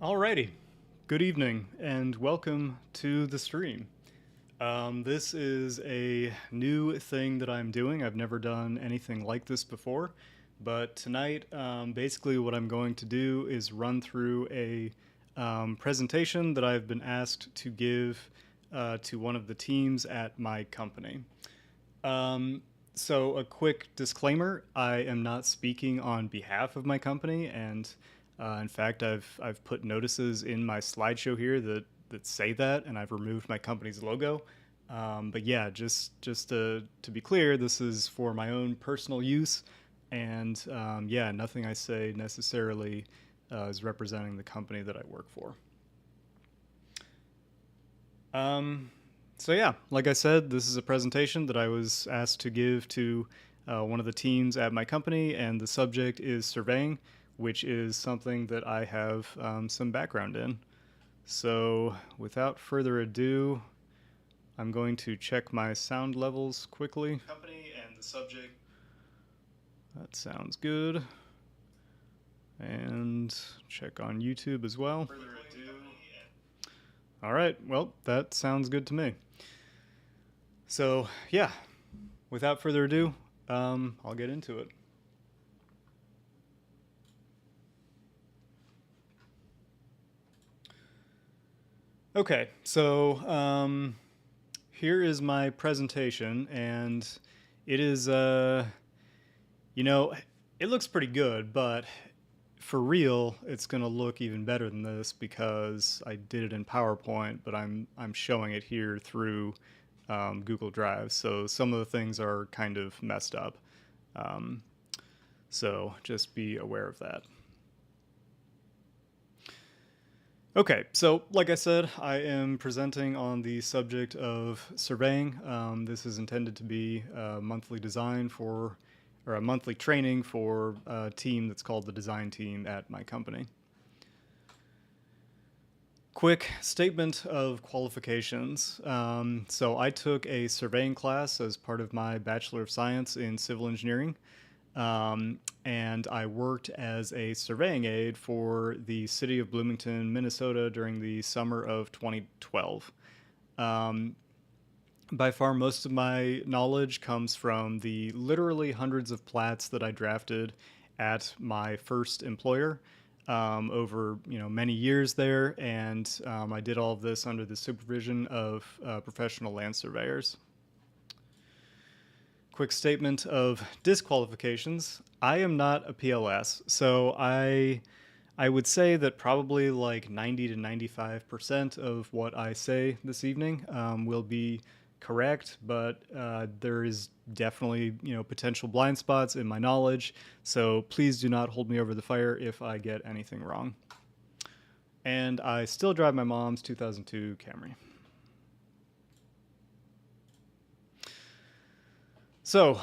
Alrighty, good evening and welcome to the stream. This is a new thing that I'm doing. I've never done anything like this before, but tonight, basically, what I'm going to do is run through a presentation that I've been asked to give to one of the teams at my company. So, a quick disclaimer: I am not speaking on behalf of my company, and in fact, I've put notices in my slideshow here that say that, and I've removed my company's logo. But yeah, just to be clear, this is for my own personal use, and yeah, nothing I say necessarily is representing the company that I work for. So yeah, like I said, this is a presentation that I was asked to give to one of the teams at my company, and the subject is surveying, which is something that I have some background in. So without further ado, I'm going to check my sound levels quickly. Company and the subject. That sounds good. And check on YouTube as well. Further ado. All right, well, that sounds good to me. So yeah, without further ado, I'll get into it. Okay, so here is my presentation, and it is, it looks pretty good, but for real, it's going to look even better than this because I did it in PowerPoint, but I'm showing it here through Google Drive, so some of the things are kind of messed up. So just be aware of that. Okay, so like I said, I am presenting on the subject of surveying. This is intended to be a monthly design for, or a monthly training for a team that's called the design team at my company. Quick statement of qualifications. So I took a surveying class as part of my Bachelor of Science in Civil Engineering. And I worked as a surveying aide for the city of Bloomington, Minnesota during the summer of 2012. By far, most of my knowledge comes from the literally hundreds of plats that I drafted at my first employer over many years there, and I did all of this under the supervision of professional land surveyors. Quick statement of disqualifications. I am not a PLS, so I would say that probably like 90 to 95% of what I say this evening will be correct, but there is definitely potential blind spots in my knowledge, so please do not hold me over the fire if I get anything wrong. And I still drive my mom's 2002 Camry. So,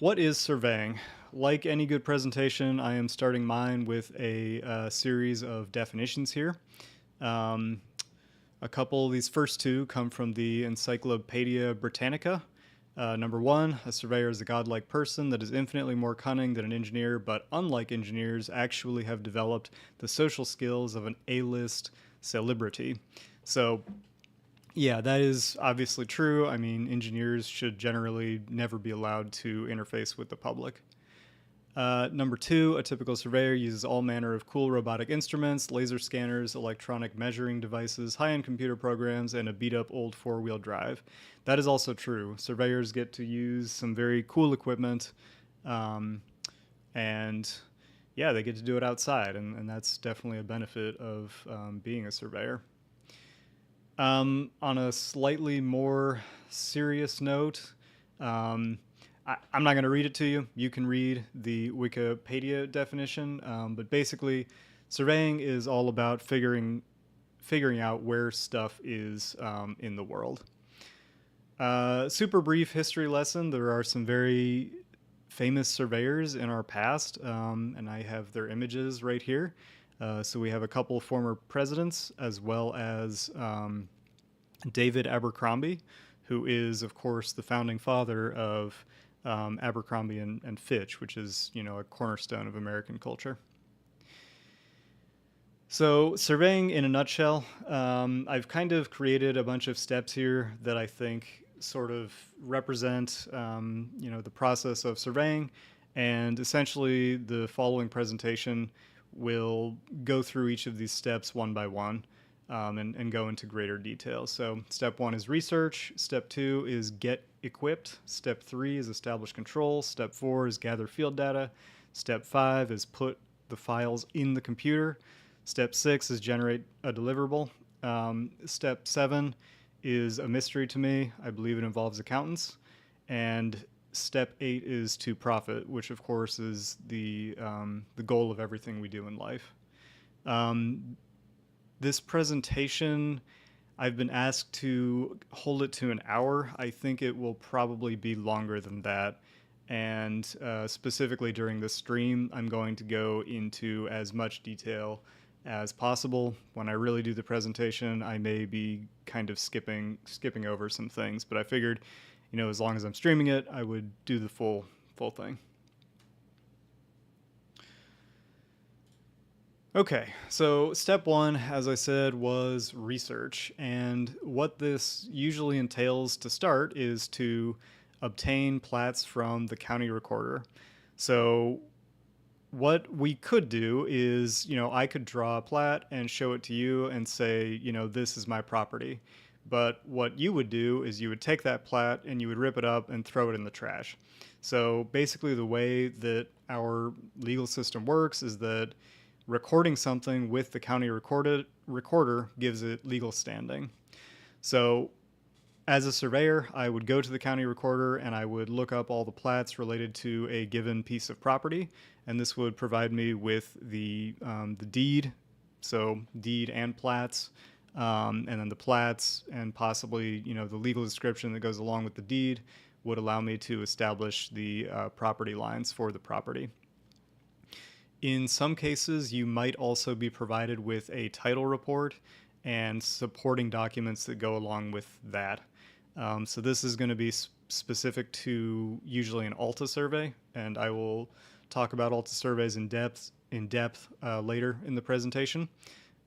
what is surveying? Like any good presentation, I am starting mine with a series of definitions here. A couple of these first two come from the Encyclopedia Britannica. Number one, a surveyor is a godlike person that is infinitely more cunning than an engineer, but unlike engineers, actually have developed the social skills of an A-list celebrity. So, yeah, that is obviously true. I mean, engineers should generally never be allowed to interface with the public. Number two, a typical surveyor uses all manner of cool robotic instruments, laser scanners, electronic measuring devices, high-end computer programs, and a beat-up old four-wheel drive. That is also true. Surveyors get to use some very cool equipment, and yeah, they get to do it outside, and that's definitely a benefit of being a surveyor. On a slightly more serious note, I'm not going to read it to you. You can read the Wikipedia definition, but basically, surveying is all about figuring out where stuff is in the world. Super brief history lesson. There are some very famous surveyors in our past, and I have their images right here. So we have a couple former presidents, as well as David Abercrombie, who is, of course, the founding father of Abercrombie and Fitch, which is, a cornerstone of American culture. So, surveying in a nutshell, I've kind of created a bunch of steps here that I think sort of represent, the process of surveying. And essentially, the following presentation will go through each of these steps one by one, and go into greater detail. So, step one is research. Step two is get equipped. Step three is establish control. Step four is gather field data. Step five is put the files in the computer. Step six is generate a deliverable. Step seven is a mystery to me. I believe it involves accountants. And step eight is to profit, which of course is the goal of everything we do in life. Um, this presentation, I've been asked to hold it to an hour. I think it will probably be longer than that. And specifically during the stream, I'm going to go into as much detail as possible. When I really do the presentation, I may be kind of skipping over some things, but I figured, as long as I'm streaming it, I would do the full thing. Okay, so step one, as I said, was research. And what this usually entails to start is to obtain plats from the county recorder. So what we could do is, I could draw a plat and show it to you and say, this is my property. But what you would do is you would take that plat and you would rip it up and throw it in the trash. So basically, the way that our legal system works is that recording something with the county recorder gives it legal standing. So as a surveyor, I would go to the county recorder and I would look up all the plats related to a given piece of property, and this would provide me with the deed, so deed and plats, and then the plats and possibly the legal description that goes along with the deed would allow me to establish the property lines for the property. In some cases, you might also be provided with a title report and supporting documents that go along with that. So this is going to be specific to usually an ALTA survey, and I will talk about ALTA surveys in depth later in the presentation.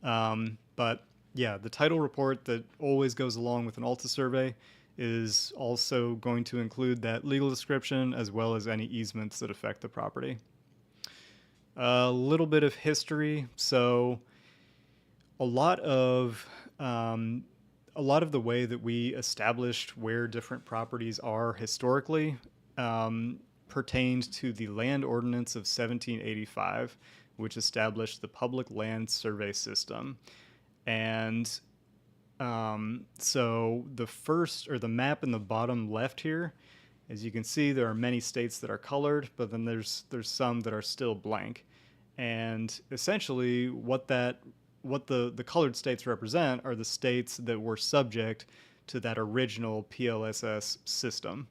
But yeah, the title report that always goes along with an ALTA survey is also going to include that legal description as well as any easements that affect the property. A little bit of history. So a lot of the way that we established where different properties are historically pertained to the Land Ordinance of 1785, which established the Public Land Survey System. And so the map in the bottom left here, as you can see, there are many states that are colored, but then there's some that are still blank. And essentially what the colored states represent are the states that were subject to that original PLSS system.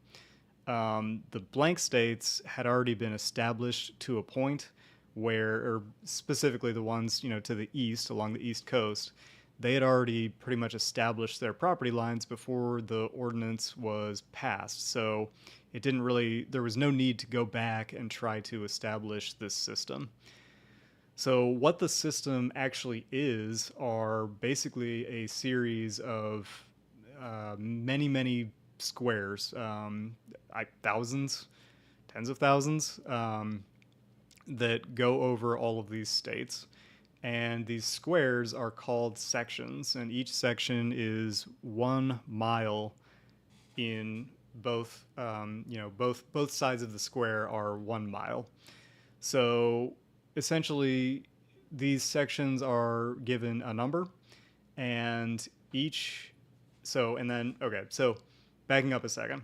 The blank states had already been established to a point where, or specifically the ones, to the east, along the East Coast, they had already pretty much established their property lines before the ordinance was passed. So there was no need to go back and try to establish this system. So what the system actually is are basically a series of many, many squares, thousands, tens of thousands, that go over all of these states. And these squares are called sections, and each section is 1 mile in both, both sides of the square are 1 mile. So essentially, these sections are given a number, and so backing up a second,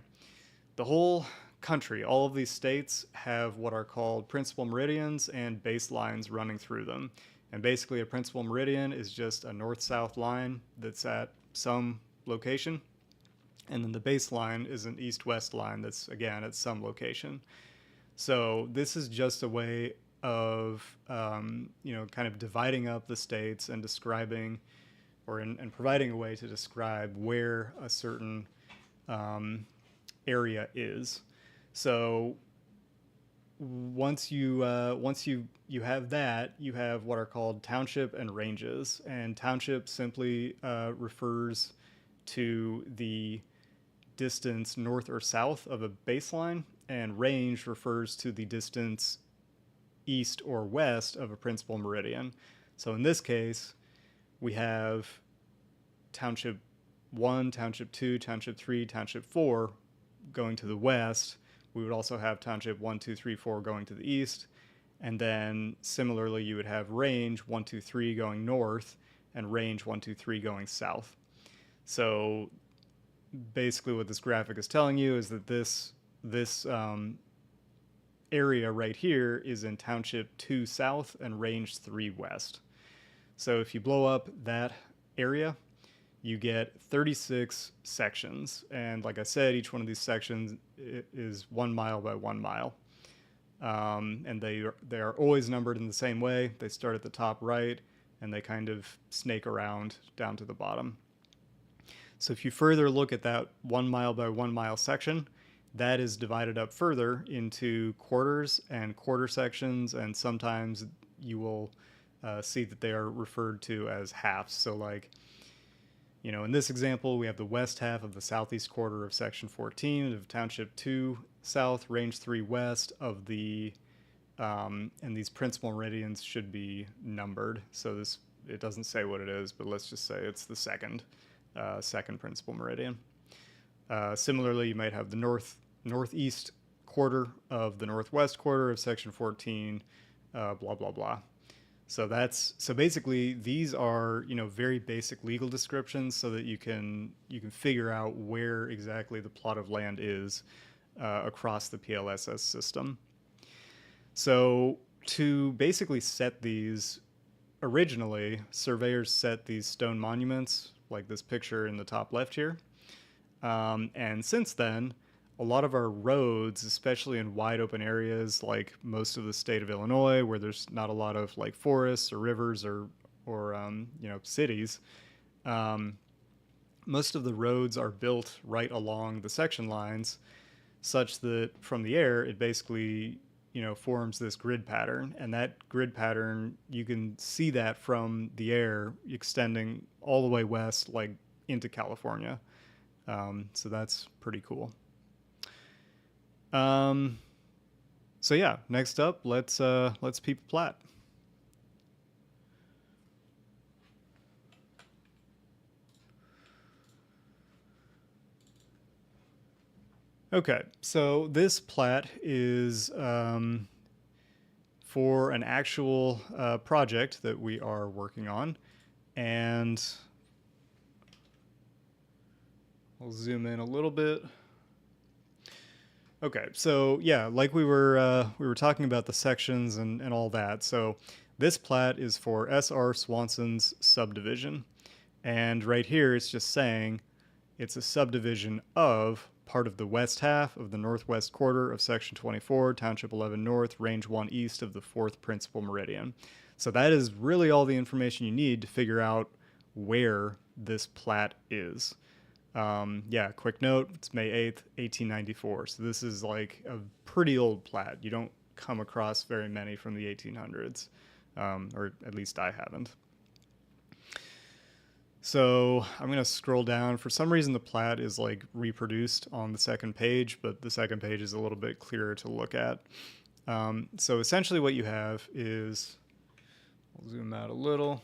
the whole country, all of these states have what are called principal meridians and baselines running through them. And basically, a principal meridian is just a north-south line that's at some location, and then the baseline is an east-west line that's, again, at some location. So this is just a way of, kind of dividing up the states and describing, and providing a way to describe where a certain area is. So once you have that, you have what are called township and ranges. And township simply refers to the distance north or south of a baseline, and range refers to the distance east or west of a principal meridian. So in this case, we have Township 1, Township 2, Township 3, Township 4 going to the west. We would also have Township 1, 2, 3, 4 going to the east. And then similarly, you would have range 1, 2, 3 going north and range 1, 2, 3 going south. So basically what this graphic is telling you is that this area right here is in Township 2 south and range 3 west. So if you blow up that area, you get 36 sections. And like I said, each one of these sections is 1 mile by 1 mile. And they are always numbered in the same way. They start at the top right, and they kind of snake around down to the bottom. So if you further look at that 1 mile by 1 mile section, that is divided up further into quarters and quarter sections, and sometimes you will see that they are referred to as halves. So like, in this example, we have the west half of the southeast quarter of section 14 of Township 2 south, range 3 west of the, and these principal meridians should be numbered. So it doesn't say what it is, but let's just say it's the second principal meridian. Similarly, you might have the northeast quarter of the northwest quarter of section 14, blah, blah, blah. So basically these are, very basic legal descriptions so that you can figure out where exactly the plot of land is across the PLSS system. So to basically set these, originally surveyors set these stone monuments like this picture in the top left here. And since then, a lot of our roads, especially in wide open areas like most of the state of Illinois, where there's not a lot of like forests or rivers or cities, most of the roads are built right along the section lines, such that from the air it basically forms this grid pattern. And that grid pattern, you can see that from the air extending all the way west, like into California. So that's pretty cool. So yeah, next up, let's peep a plat. Okay, so this plat is for an actual project that we are working on, and I'll zoom in a little bit. Okay, so yeah, like we were talking about the sections and all that. So this plat is for S.R. Swanson's subdivision, and right here it's just saying it's a subdivision of part of the west half of the northwest quarter of section 24, township 11 north, range 1 east of the 4th principal meridian. So that is really all the information you need to figure out where this plat is. Quick note, it's May 8th, 1894. So this is like a pretty old plat. You don't come across very many from the 1800s, or at least I haven't. So I'm going to scroll down. For some reason, the plat is like reproduced on the second page, but the second page is a little bit clearer to look at. So essentially what you have is, I'll zoom out a little.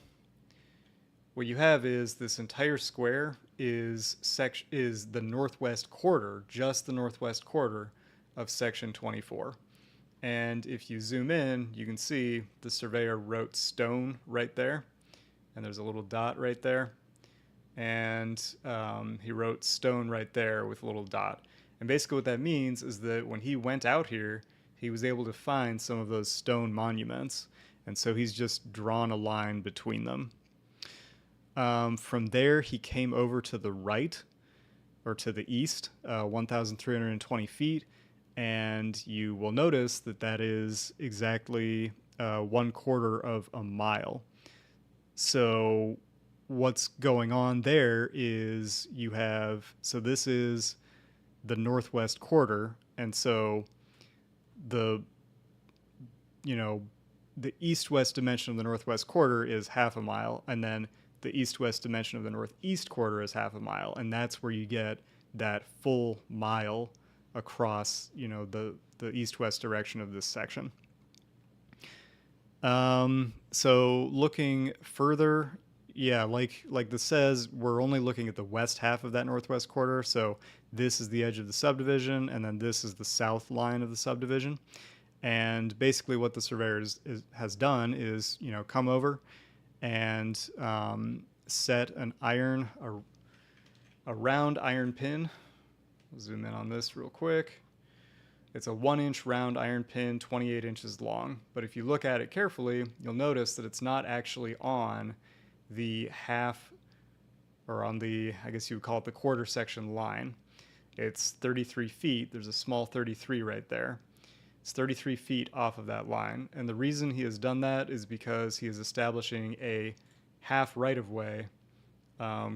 What you have is this entire square is the northwest quarter, just the northwest quarter of section 24. And if you zoom in, you can see the surveyor wrote stone right there, and there's a little dot right there. And he wrote stone right there with a little dot. And basically what that means is that when he went out here, he was able to find some of those stone monuments. And so he's just drawn a line between them. From there, he came over to the right, or to the east, 1,320 feet, and you will notice that that is exactly 1/4 of a mile. So what's going on there is this is the northwest quarter, and so the you know, the east-west dimension of the northwest quarter is half a mile, and then the east-west dimension of the northeast quarter is half a mile, and that's where you get that full mile across, you know, the east-west direction of this section. So looking further, yeah, like this says, we're only looking at the west half of that northwest quarter. So this is the edge of the subdivision, and then this is the south line of the subdivision. And basically, what the surveyor has done is, you know, come over and set an a round iron pin. I'll zoom in on this real quick. It's a 1-inch round iron pin, 28 inches long. But if you look at it carefully, you'll notice that it's not actually on the half, or on the, I guess you would call it the quarter section line. It's 33 feet. There's a small 33 right there. It's 33 feet off of that line. And the reason he has done that is because he is establishing a half right-of-way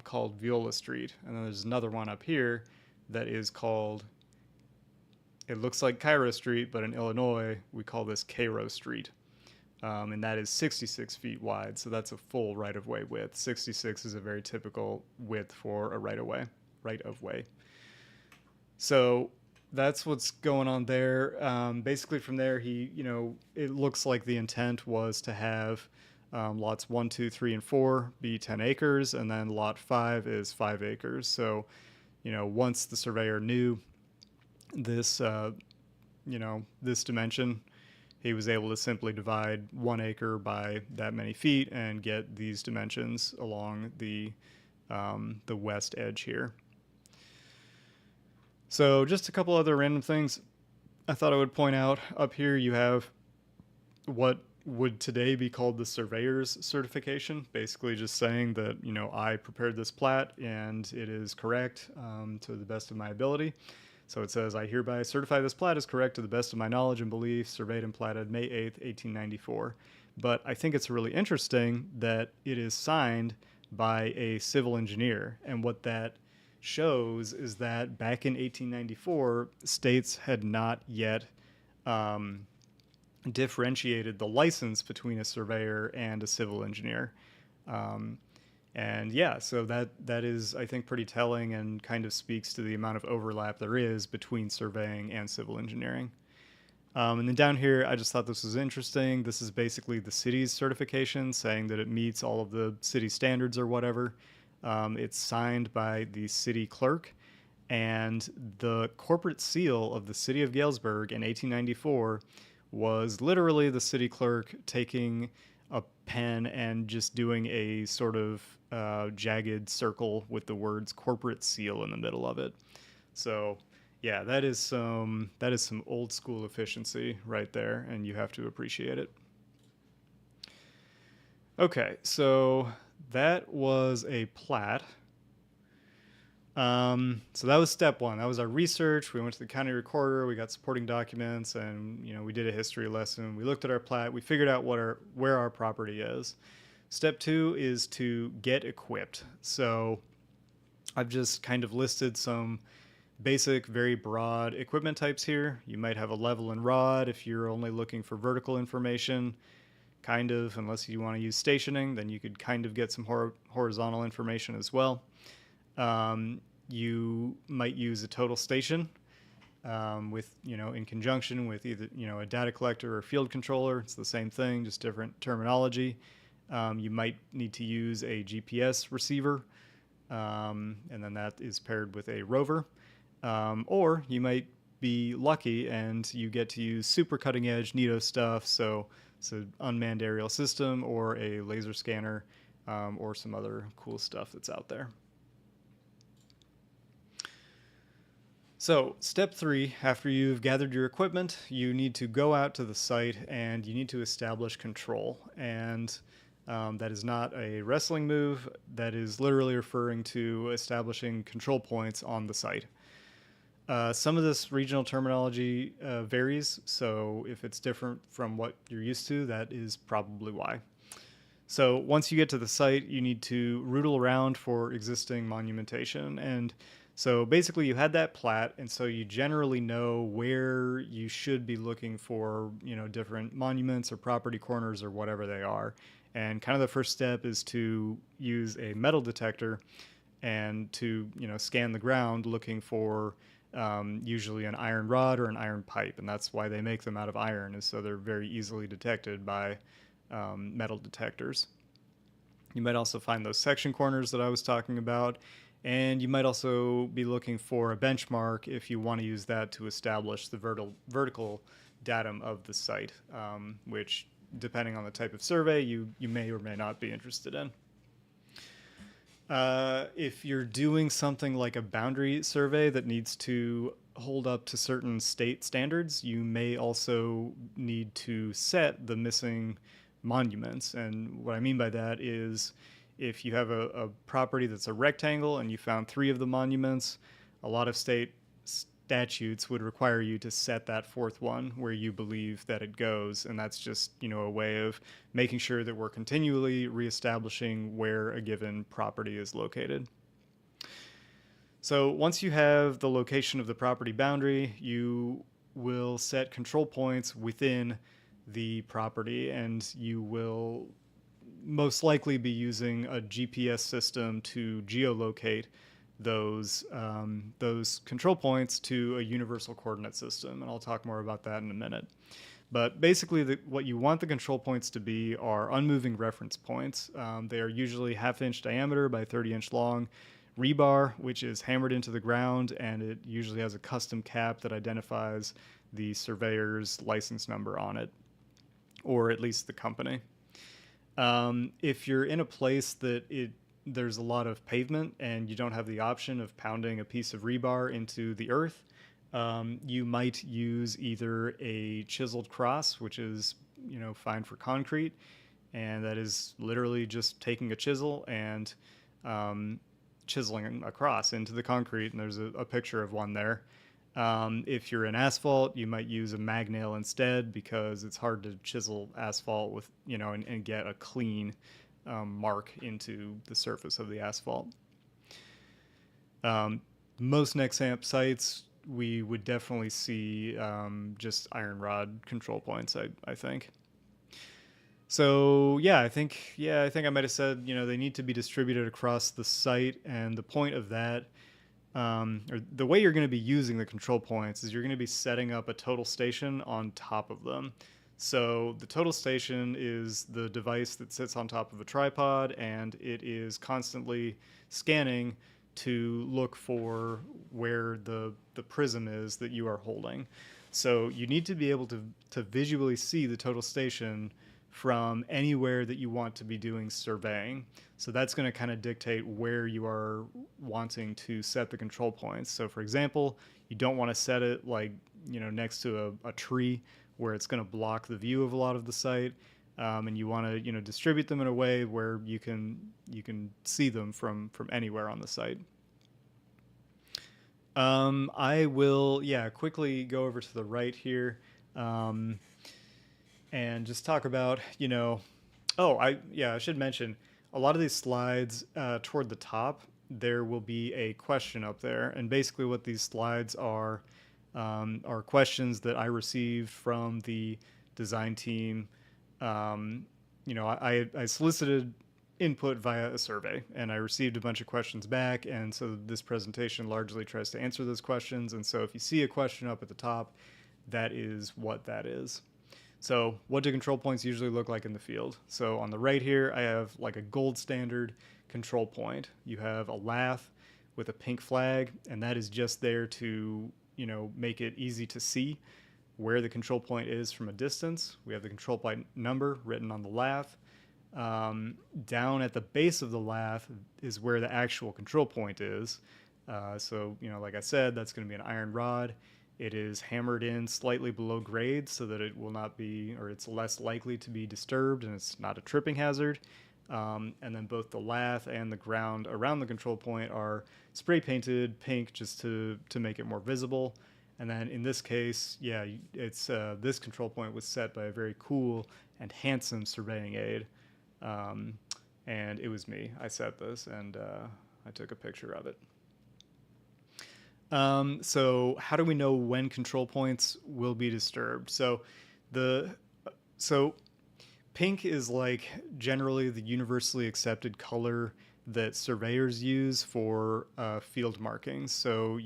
called Viola Street. And then there's another one up here that is called, it looks like Cairo Street, but in Illinois, we call this Cairo Street. And that is 66 feet wide, so that's a full right-of-way width. 66 is a very typical width for a right-of-way. So that's what's going on there. Basically, from there, it looks like the intent was to have lots 1, 2, 3, and 4 be 10 acres, and then lot 5 is 5 acres. So, you know, once the surveyor knew this, this dimension, he was able to simply divide 1 acre by that many feet and get these dimensions along the west edge here. So just a couple other random things I thought I would point out. Up here you have what would today be called the surveyor's certification, basically just saying that, you know, I prepared this plat and it is correct to the best of my ability. So it says, I hereby certify this plat is correct to the best of my knowledge and belief, surveyed and platted May 8th, 1894. But I think it's really interesting that it is signed by a civil engineer. And what that shows is that back in 1894, states had not yet differentiated the license between a surveyor and a civil engineer. And yeah, so that is, I think, pretty telling and kind of speaks to the amount of overlap there is between surveying and civil engineering. And then down here, I just thought this was interesting. This is basically the city's certification, saying that it meets all of the city standards or whatever. It's signed by the city clerk, and the corporate seal of the city of Galesburg in 1894 was literally the city clerk taking a pen and just doing a sort of jagged circle with the words corporate seal in the middle of it. So yeah, that is some old school efficiency right there, and you have to appreciate it. Okay, so that was a plat. So that was step 1. That was our research. We went to the county recorder, we got supporting documents, and, you know, we did a history lesson. We looked at our plat, we figured out where our property is. Step 2 is to get equipped. So I've just kind of listed some basic, very broad equipment types here. You might have a level and rod if you're only looking for vertical information. Kind of, unless you want to use stationing, then you could kind of get some horizontal information as well. You might use a total station with, you know, in conjunction with either, you know, a data collector or field controller. It's the same thing, just different terminology. You might need to use a GPS receiver, and then that is paired with a rover. Or you might be lucky and you get to use super cutting edge NITO stuff, so it's an unmanned aerial system or a laser scanner, or some other cool stuff that's out there. So step 3, after you've gathered your equipment, you need to go out to the site and you need to establish control. And that is not a wrestling move. That is literally referring to establishing control points on the site. Some of this regional terminology varies, so if it's different from what you're used to, that is probably why. So once you get to the site, you need to rootle around for existing monumentation, and So basically, you had that plat, and so you generally know where you should be looking for, different monuments or property corners or whatever they are. And kind of the first step is to use a metal detector and to, scan the ground looking for usually an iron rod or an iron pipe, and that's why they make them out of iron, is so they're very easily detected by metal detectors. You might also find those section corners that I was talking about, and you might also be looking for a benchmark if you want to use that to establish the vertical datum of the site, which, depending on the type of survey, you may or may not be interested in. If you're doing something like a boundary survey that needs to hold up to certain state standards, you may also need to set the missing monuments. And what I mean by that is if you have a property that's a rectangle and you found 3 of the monuments, a lot of state statutes would require you to set that 4th one where you believe that it goes, and that's just a way of making sure that we're continually reestablishing where a given property is located. So once you have the location of the property boundary, you will set control points within the property, and you will most likely be using a GPS system to geolocate those control points to a universal coordinate system, and I'll talk more about that in a minute. But basically, what you want the control points to be are unmoving reference points. They are usually 1/2 inch diameter by 30 inch long rebar, which is hammered into the ground, and it usually has a custom cap that identifies the surveyor's license number on it, or at least the company. If you're in a place that there's a lot of pavement and you don't have the option of pounding a piece of rebar into the earth, you might use either a chiseled cross, which is fine for concrete, and that is literally just taking a chisel and chiseling a cross into the concrete, and there's a picture of one there. If you're in asphalt, you might use a mag nail instead, because it's hard to chisel asphalt with, and get a clean mark into the surface of the asphalt. Most Nexamp sites, we would definitely see just iron rod control points, I think. So I think I might have said, they need to be distributed across the site, and the point of that, or the way you're going to be using the control points, is you're going to be setting up a total station on top of them. So the total station is the device that sits on top of a tripod, and it is constantly scanning to look for where the prism is that you are holding. So you need to be able to visually see the total station from anywhere that you want to be doing surveying. So that's going to kind of dictate where you are wanting to set the control points. So for example, you don't want to set it next to a tree where it's going to block the view of a lot of the site, and you want to distribute them in a way where you can see them from anywhere on the site. I will quickly go over to the right here. And just talk about, I should mention, a lot of these slides toward the top, there will be a question up there. And basically what these slides are questions that I received from the design team. I solicited input via a survey, and I received a bunch of questions back. And so this presentation largely tries to answer those questions. And so if you see a question up at the top, that is what that is. So what do control points usually look like in the field? So on the right here, I have like a gold standard control point. You have a lath with a pink flag, and that is just there to, make it easy to see where the control point is from a distance. We have the control point number written on the lath. Down at the base of the lath is where the actual control point is. So, like I said, that's going to be an iron rod. It is hammered in slightly below grade so that it will not be, or it's less likely to be disturbed, and it's not a tripping hazard. And then both the lath and the ground around the control point are spray painted pink just to make it more visible. And then in this case, it's this control point was set by a very cool and handsome surveying aide. And it was me. I set this, and I took a picture of it. So how do we know when control points will be disturbed? The so pink is like generally the universally accepted color that surveyors use for field markings. So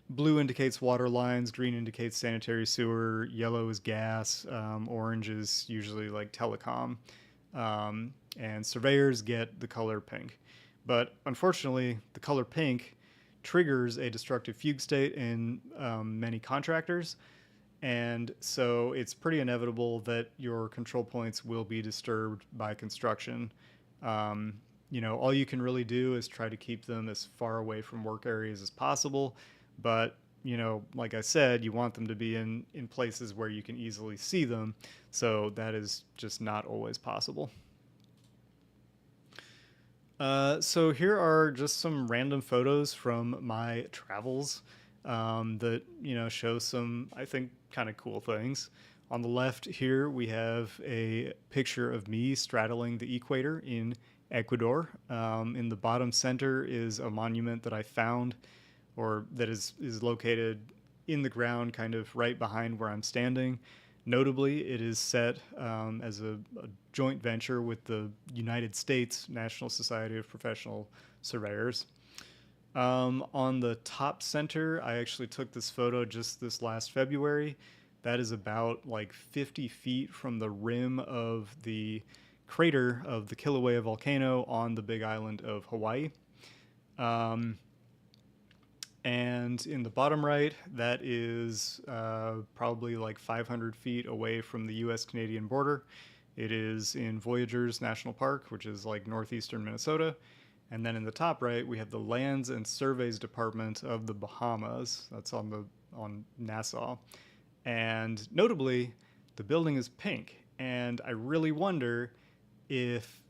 blue indicates water lines, green indicates sanitary sewer, yellow is gas, orange is usually like telecom, and surveyors get the color pink. But unfortunately, the color pink triggers a destructive fugue state in many contractors, and so it's pretty inevitable that your control points will be disturbed by construction. Um, all you can really do is try to keep them as far away from work areas as possible. But, like I said, you want them to be in places where you can easily see them. So that is just not always possible. So here are just some random photos from my travels that show some, I think, kind of cool things. On the left here we have a picture of me straddling the equator in Ecuador. In the bottom center is a monument that I found, or that is located in the ground, kind of right behind where I'm standing. Notably, it is set as a joint venture with the United States National Society of Professional Surveyors. On the top center, I actually took this photo just this last February. That is about like 50 feet from the rim of the crater of the Kilauea volcano on the big island of Hawaii. Um, and in the bottom right, that is probably like 500 feet away from the US Canadian border. It is in Voyageurs National Park, which is like northeastern Minnesota. And then in the top right, we have the Lands and Surveys Department of the Bahamas. That's on Nassau. And notably, the building is pink. And I really wonder if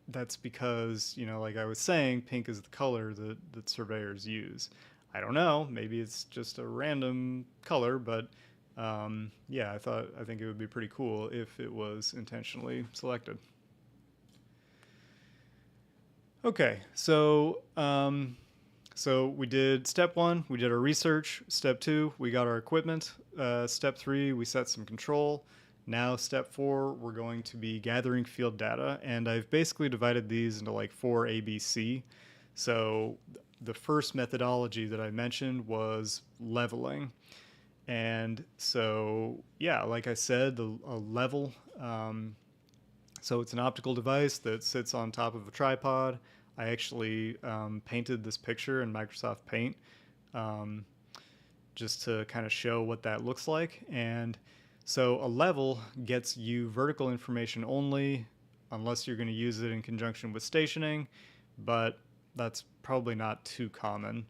that's because, like I was saying, pink is the color that surveyors use. I don't know. Maybe it's just a random color, but yeah, I think it would be pretty cool if it was intentionally selected. Okay, so we did step one, we did our research. Step two, we got our equipment. Step three, we set some control. Now, step four, we're going to be gathering field data, and I've basically divided these into like four ABC. So the first methodology that I mentioned was leveling. And so, yeah, like I said, a level. So it's an optical device that sits on top of a tripod. I actually painted this picture in Microsoft Paint um, just to kind of show what that looks like. And so a level gets you vertical information only, unless you're going to use it in conjunction with stationing, but that's probably not too common.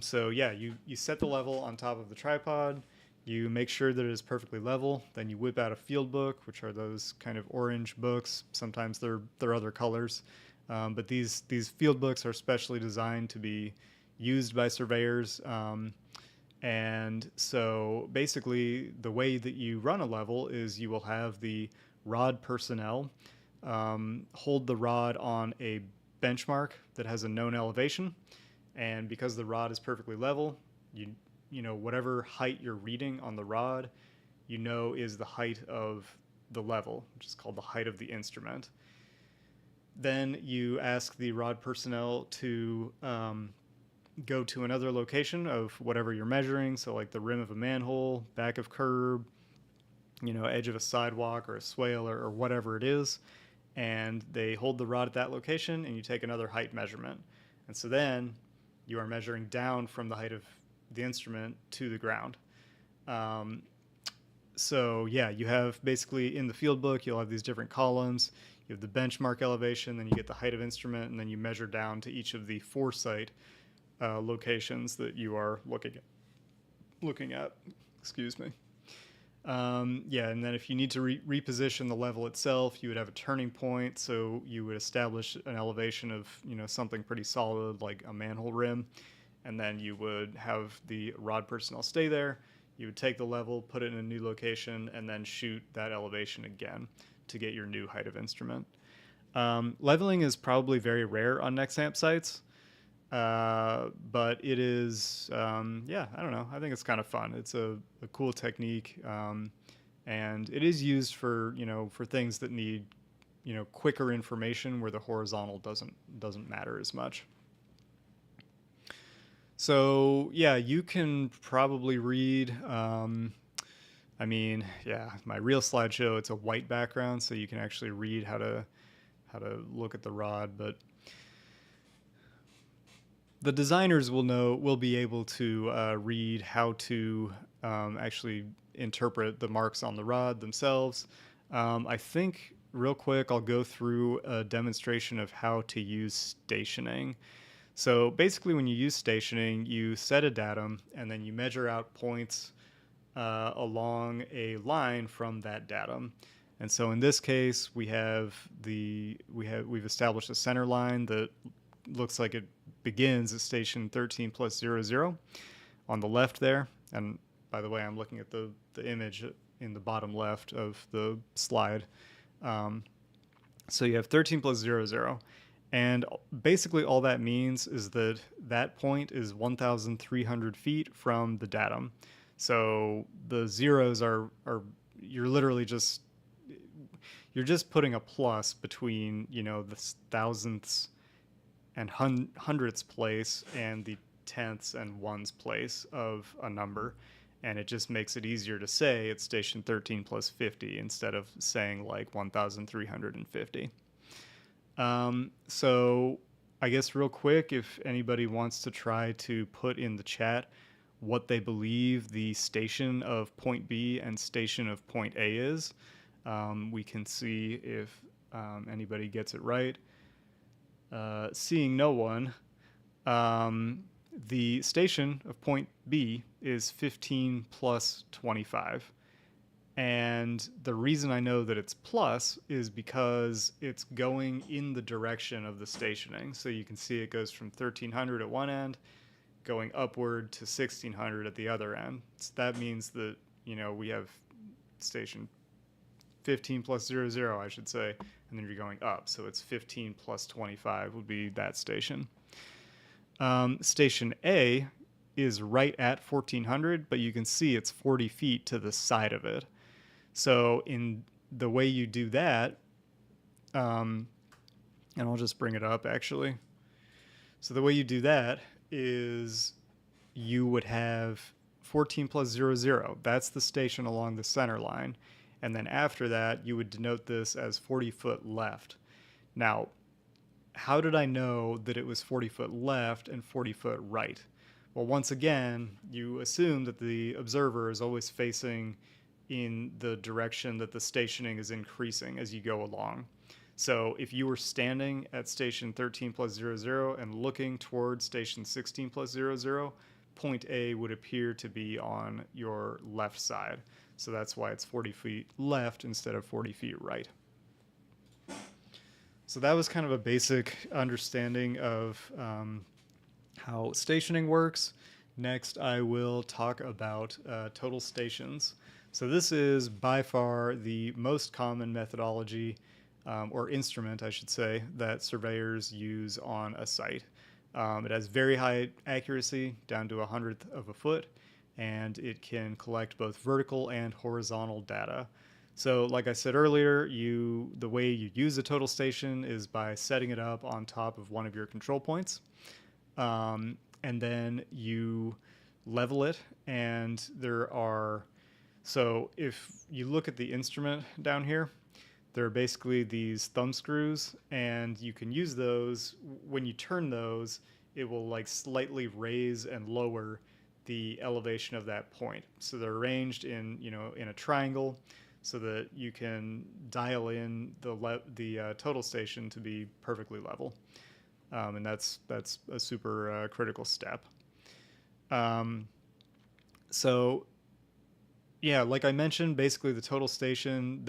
So yeah, you set the level on top of the tripod. You make sure that it is perfectly level. Then you whip out a field book, which are those kind of orange books. Sometimes they're other colors, but these field books are specially designed to be used by surveyors. And so basically, the way that you run a level is you will have the rod personnel hold the rod on a benchmark that has a known elevation, and because the rod is perfectly level, whatever height you're reading on the rod, is the height of the level, which is called the height of the instrument. Then you ask the rod personnel to go to another location of whatever you're measuring, so like the rim of a manhole, back of curb, edge of a sidewalk or a swale or whatever it is, and they hold the rod at that location, and you take another height measurement. And so then you are measuring down from the height of the instrument to the ground. So yeah, you have basically in the field book, you'll have these different columns. You have the benchmark elevation, then you get the height of instrument, and then you measure down to each of the foresight locations that you are looking at. Excuse me. Yeah, and then if you need to reposition the level itself, you would have a turning point. So you would establish an elevation of something pretty solid like a manhole rim, and then you would have the rod personnel stay there. You would take the level, put it in a new location, and then shoot that elevation again to get your new height of instrument. Leveling is probably very rare on Nexamp sites. But it is, yeah, I don't know. I think it's kind of fun. It's a cool technique, and it is used for for things that need quicker information where the horizontal doesn't matter as much. So yeah, you can probably read. I mean, yeah, my real slideshow, it's a white background, so you can actually read how to look at the rod, but the designers will be able to read how to actually interpret the marks on the rod themselves. I think real quick I'll go through a demonstration of how to use stationing. So basically, when you use stationing, you set a datum and then you measure out points along a line from that datum. And so in this case, we've established a center line that looks like it begins at station 13 plus 00 on the left there. And by the way, I'm looking at the image in the bottom left of the slide. So you have 13 plus 00. And basically all that means is that that point is 1,300 feet from the datum. So the zeros are you're literally just putting a plus between the thousandths and hundredths place and the tenths and ones place of a number, and it just makes it easier to say it's station 13 plus 50 instead of saying like 1,350. So I guess real quick, if anybody wants to try to put in the chat what they believe the station of point B and station of point A is, we can see if anybody gets it right. Seeing no one, the station of point B is 15 plus 25. And the reason I know that it's plus is because it's going in the direction of the stationing. So you can see it goes from 1300 at one end, going upward to 1600 at the other end. So that means that, we have station 15 plus 00, I should say, and then you're going up. So it's 15 plus 25 would be that station. Station A is right at 1400, but you can see it's 40 feet to the side of it. So in the way you do that, and I'll just bring it up actually. So the way you do that is you would have 14 plus 00. That's the station along the center line. And then after that, you would denote this as 40 foot left. Now, how did I know that it was 40 foot left and 40 foot right? Well, once again, you assume that the observer is always facing in the direction that the stationing is increasing as you go along. So if you were standing at station 13 plus 00 and looking towards station 16 plus 00, point A would appear to be on your left side. So that's why it's 40 feet left instead of 40 feet right. So that was kind of a basic understanding of how stationing works. Next, I will talk about total stations. So this is by far the most common methodology, or instrument, I should say, that surveyors use on a site. It has very high accuracy, down to 100th of a foot, and it can collect both vertical and horizontal data. So like I said earlier, the way you use a total station is by setting it up on top of one of your control points. And then you level it, and so if you look at the instrument down here, there are basically these thumb screws, and you can use those. When you turn those, it will like slightly raise and lower the elevation of that point. So they're arranged in a triangle, so that you can dial in the total station to be perfectly level, and that's a super critical step. So yeah, like I mentioned, basically the total station,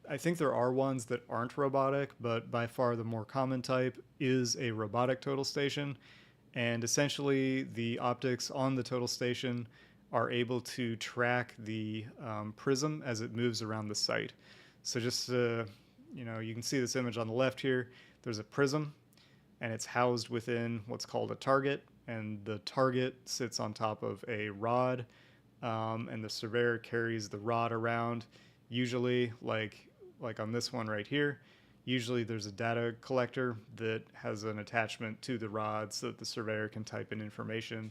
I think there are ones that aren't robotic, but by far the more common type is a robotic total station. And essentially the optics on the total station are able to track the prism as it moves around the site. So just, you can see this image on the left here. There's a prism. and it's housed within what's called a target, and the target sits on top of a rod, and the surveyor carries the rod around, usually like on this one right here. Usually there's a data collector that has an attachment to the rod so that the surveyor can type in information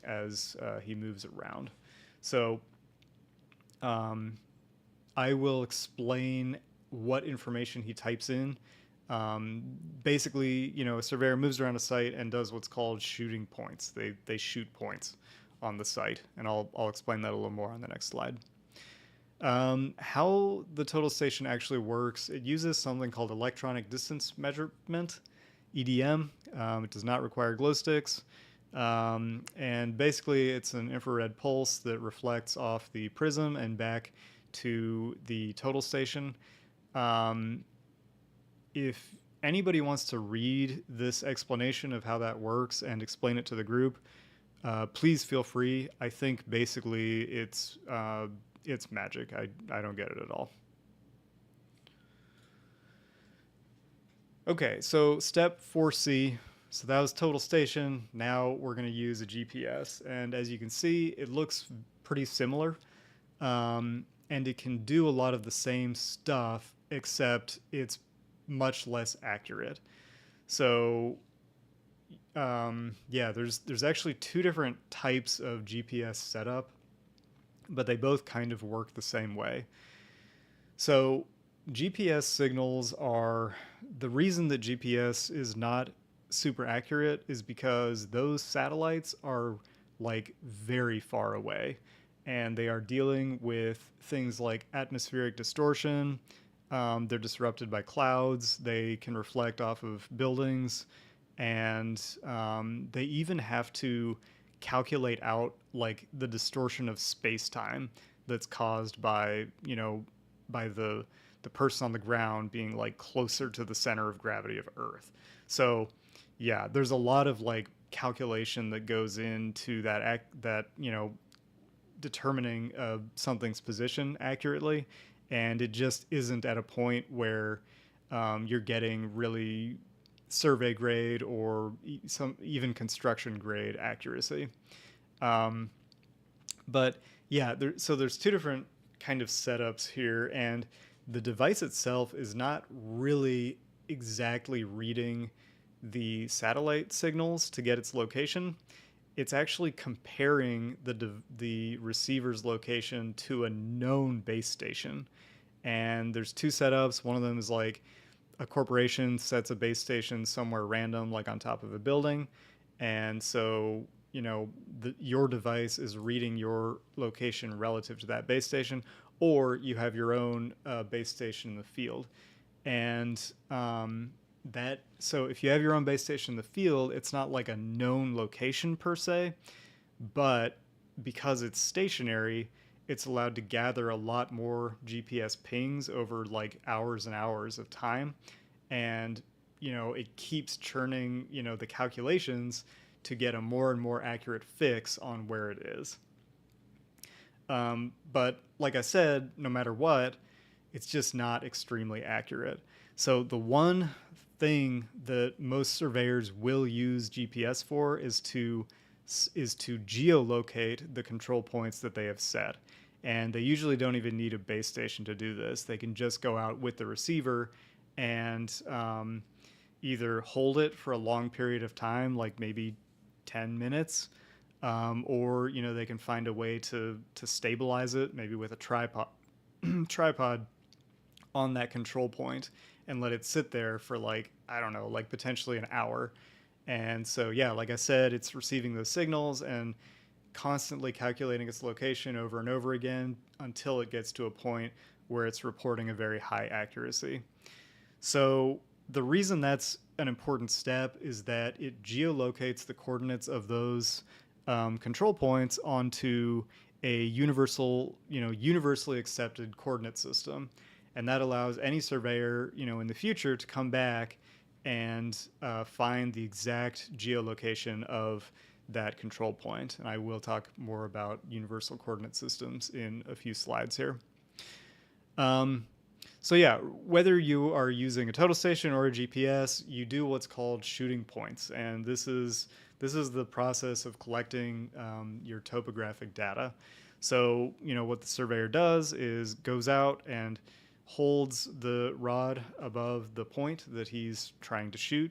as he moves around. So I will explain what information he types in. Basically, a surveyor moves around a site and does what's called shooting points. They shoot points on the site, and I'll explain that a little more on the next slide. How the total station actually works, it uses something called electronic distance measurement, EDM. It does not require glow sticks. And basically, it's an infrared pulse that reflects off the prism and back to the total station. If anybody wants to read this explanation of how that works and explain it to the group, please feel free. I think basically it's magic. I don't get it at all. Okay, so step 4C. So that was total station. Now we're going to use a GPS. And as you can see, it looks pretty similar. And it can do a lot of the same stuff, except it's much less accurate. So yeah, there's actually two different types of GPS setup, but they both kind of work the same way. So GPS signals are, the reason that GPS is not super accurate is because those satellites are like very far away, and they are dealing with things like atmospheric distortion. They're disrupted by clouds. They can reflect off of buildings, and they even have to calculate out like the distortion of space-time that's caused by by the person on the ground being like closer to the center of gravity of Earth. So yeah, there's a lot of like calculation that goes into that determining something's position accurately, and it just isn't at a point where you're getting really survey grade or some even construction grade accuracy. But yeah, so there's two different kind of setups here, and the device itself is not really exactly reading the satellite signals to get its location. It's actually comparing the receiver's location to a known base station. And there's two setups. One of them is like a corporation sets a base station somewhere random, like on top of a building. And so, your device is reading your location relative to that base station, or you have your own base station in the field. And so if you have your own base station in the field, it's not like a known location per se, but because it's stationary, it's allowed to gather a lot more GPS pings over like hours and hours of time. And, it keeps churning, the calculations to get a more and more accurate fix on where it is. But like I said, no matter what, it's just not extremely accurate. So the one thing that most surveyors will use GPS for is to geolocate the control points that they have set. And they usually don't even need a base station to do this. They can just go out with the receiver and either hold it for a long period of time, like maybe 10 minutes, or they can find a way to stabilize it, maybe with a tripod on that control point, and let it sit there for like, I don't know, like potentially an hour. And so yeah, like I said, it's receiving those signals and constantly calculating its location over and over again until it gets to a point where it's reporting a very high accuracy. So the reason that's an important step is that it geolocates the coordinates of those control points onto a universally accepted coordinate system. And that allows any surveyor, in the future to come back and find the exact geolocation of that control point. And I will talk more about universal coordinate systems in a few slides here. So yeah, whether you are using a total station or a GPS, you do what's called shooting points, and this is the process of collecting your topographic data. So what the surveyor does is goes out and holds the rod above the point that he's trying to shoot,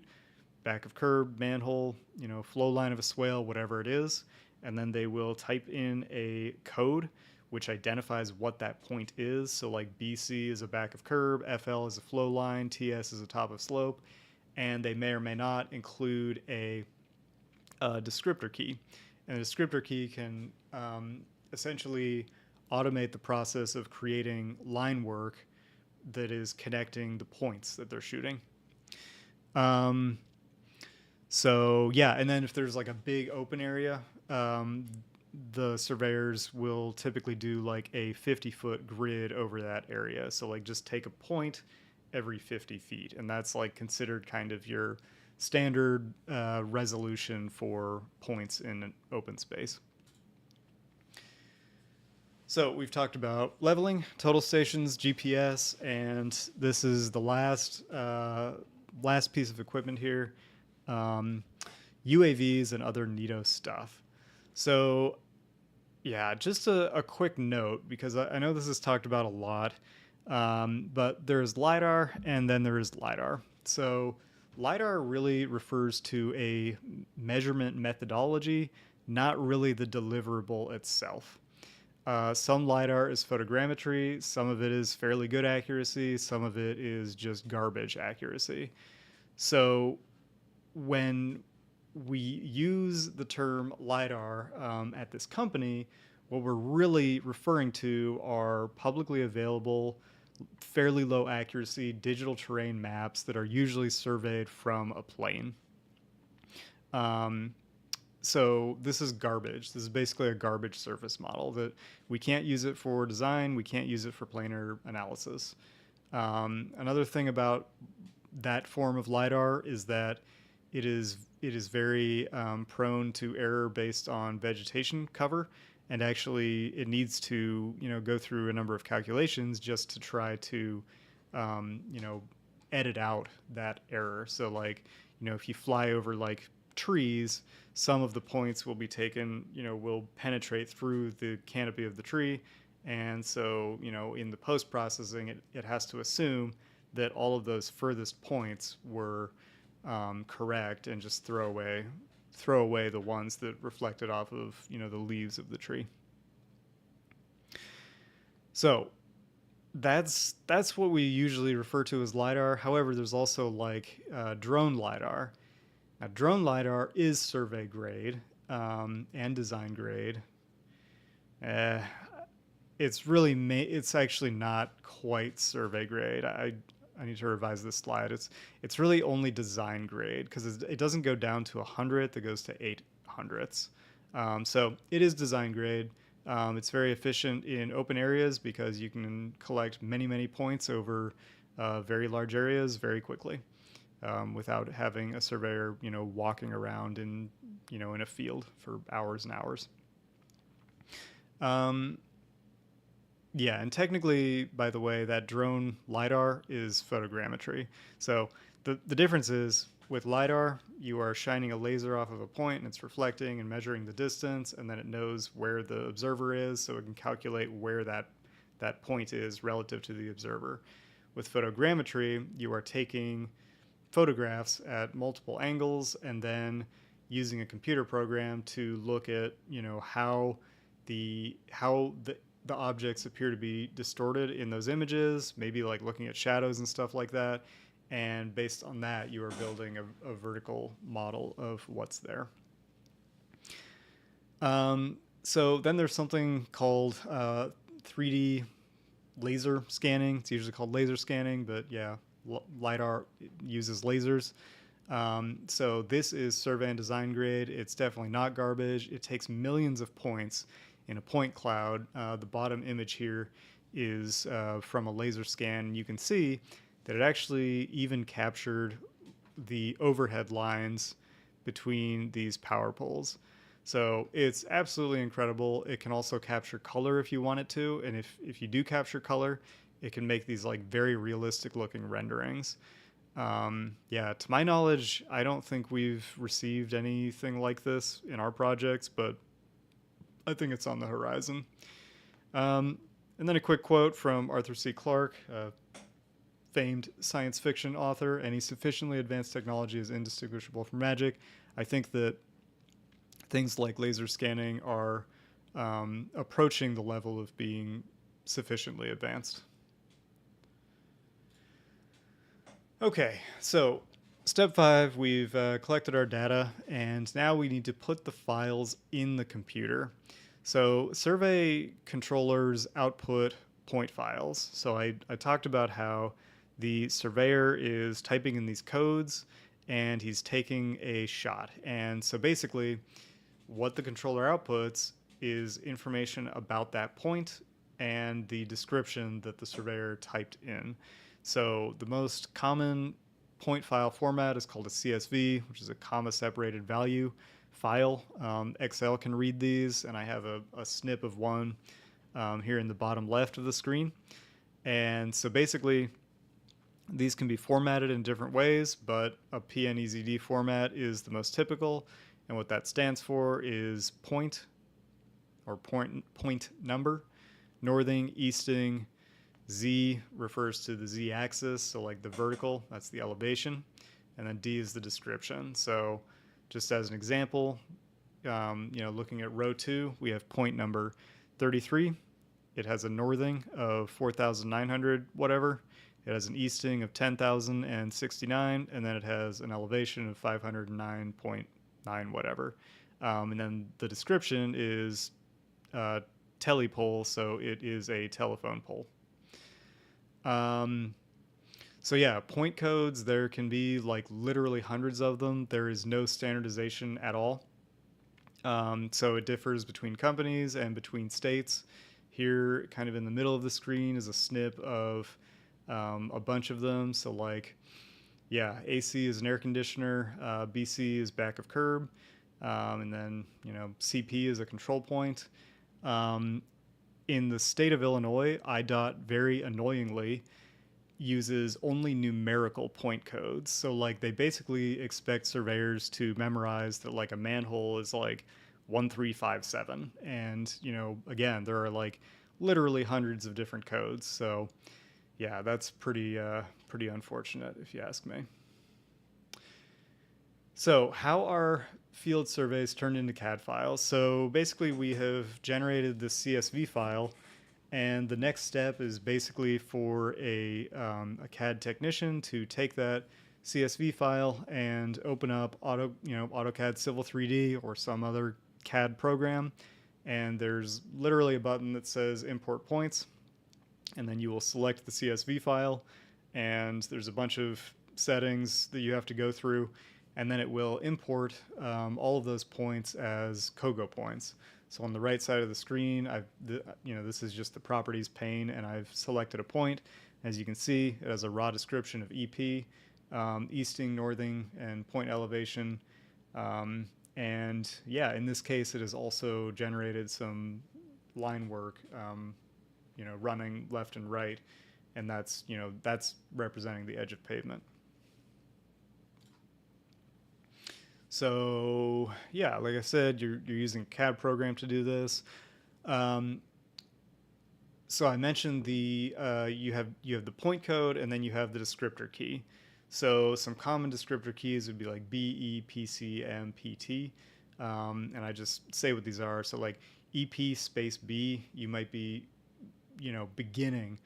back of curb, manhole, flow line of a swale, whatever it is, and then they will type in a code which identifies what that point is. So like BC is a back of curb, FL is a flow line, TS is a top of slope, and they may or may not include a descriptor key. And a descriptor key can essentially automate the process of creating line work that is connecting the points that they're shooting. So yeah, and then if there's like a big open area, the surveyors will typically do like a 50-foot grid over that area. So like just take a point every 50 feet, and that's like considered kind of your standard resolution for points in an open space. So we've talked about leveling, total stations, GPS, and this is the last piece of equipment here, UAVs and other neato stuff. So yeah, just a quick note, because I know this is talked about a lot, but there's LiDAR and then there is LiDAR. So LiDAR really refers to a measurement methodology, not really the deliverable itself. Some LiDAR is photogrammetry, some of it is fairly good accuracy, some of it is just garbage accuracy. So when we use the term LiDAR at this company, what we're really referring to are publicly available, fairly low accuracy digital terrain maps that are usually surveyed from a plane. So this is garbage. This is basically a garbage surface model that we can't use it for design. We can't use it for planar analysis. Another thing about that form of LiDAR is that it is very prone to error based on vegetation cover, and actually it needs to go through a number of calculations just to try to edit out that error. So like if you fly over like trees, some of the points will be taken, will penetrate through the canopy of the tree. And so, in the post-processing, it has to assume that all of those furthest points were correct, and just throw away the ones that reflected off of, the leaves of the tree. So that's what we usually refer to as LiDAR. However, there's also like drone LiDAR. Now, drone LiDAR is survey grade and design grade. It's actually not quite survey grade. I need to revise this slide. It's really only design grade, because it doesn't go down to 100th. It goes to 800ths. So it is design grade. It's very efficient in open areas because you can collect many points over very large areas very quickly. Without having a surveyor, walking around in a field for hours and hours. Yeah, and technically, by the way, that drone LiDAR is photogrammetry. So the difference is, with LiDAR, you are shining a laser off of a point, and it's reflecting and measuring the distance, and then it knows where the observer is, so it can calculate where that point is relative to the observer. With photogrammetry, you are taking photographs at multiple angles and then using a computer program to look at how the objects appear to be distorted in those images, maybe like looking at shadows and stuff like that, and based on that you are building a vertical model of what's there. So then there's something called 3D laser scanning. It's usually called laser scanning, but yeah, LiDAR uses lasers. So this is survey and design grade. It's definitely not garbage. It takes millions of points in a point cloud. The bottom image here is from a laser scan. You can see that it actually even captured the overhead lines between these power poles. So it's absolutely incredible. It can also capture color if you want it to, and if you do capture color, it can make these like very realistic looking renderings. Yeah, to my knowledge, I don't think we've received anything like this in our projects, but I think it's on the horizon. Um, and then a quick quote from Arthur C. Clarke, famed science fiction author: any sufficiently advanced technology is indistinguishable from magic. I think that things like laser scanning are approaching the level of being sufficiently advanced. Okay, so step 5, we've collected our data, and now we need to put the files in the computer. So survey controllers output point files. So I talked about how the surveyor is typing in these codes and he's taking a shot. And so basically, what the controller outputs is information about that point and the description that the surveyor typed in. So the most common point file format is called a CSV, which is a comma separated value file. Excel can read these, and I have a snip of one here in the bottom left of the screen. And so basically, these can be formatted in different ways, but a PNEZD format is the most typical. And what that stands for is point number. Northing, easting, Z refers to the Z axis, so like the vertical, that's the elevation, and then D is the description. So just as an example, looking at row 2, we have point number 33. It has a northing of 4,900 whatever. It has an easting of 10,069, and then it has an elevation of 509.9 whatever. And then the description is telepole, so it is a telephone pole. So yeah, point codes, there can be like literally hundreds of them. There is no standardization at all. So it differs between companies and between states. Here, kind of in the middle of the screen, is a snip of a bunch of them. So like, yeah, AC is an air conditioner, BC is back of curb, and then, CP is a control point. In the state of Illinois, IDOT very annoyingly uses only numerical point codes. So like they basically expect surveyors to memorize that like a manhole is like 1357. And, again, there are like literally hundreds of different codes. So yeah, that's pretty unfortunate if you ask me. So how are field surveys turned into CAD files? So basically we have generated the CSV file, and the next step is basically for a CAD technician to take that CSV file and open up AutoCAD Civil 3D or some other CAD program. And there's literally a button that says import points, and then you will select the CSV file, and there's a bunch of settings that you have to go through, and then it will import all of those points as Kogo points. So on the right side of the screen, this is just the properties pane, and I've selected a point. As you can see, it has a raw description of EP, easting, northing, and point elevation. And yeah, in this case, it has also generated some line work, running left and right, and that's representing the edge of pavement. So yeah, like I said, you're using a CAD program to do this. So I mentioned the you have the point code, and then you have the descriptor key. So some common descriptor keys would be like B, E, P, C, M, P, T, and I just say what these are. So like EP space B, you might be beginning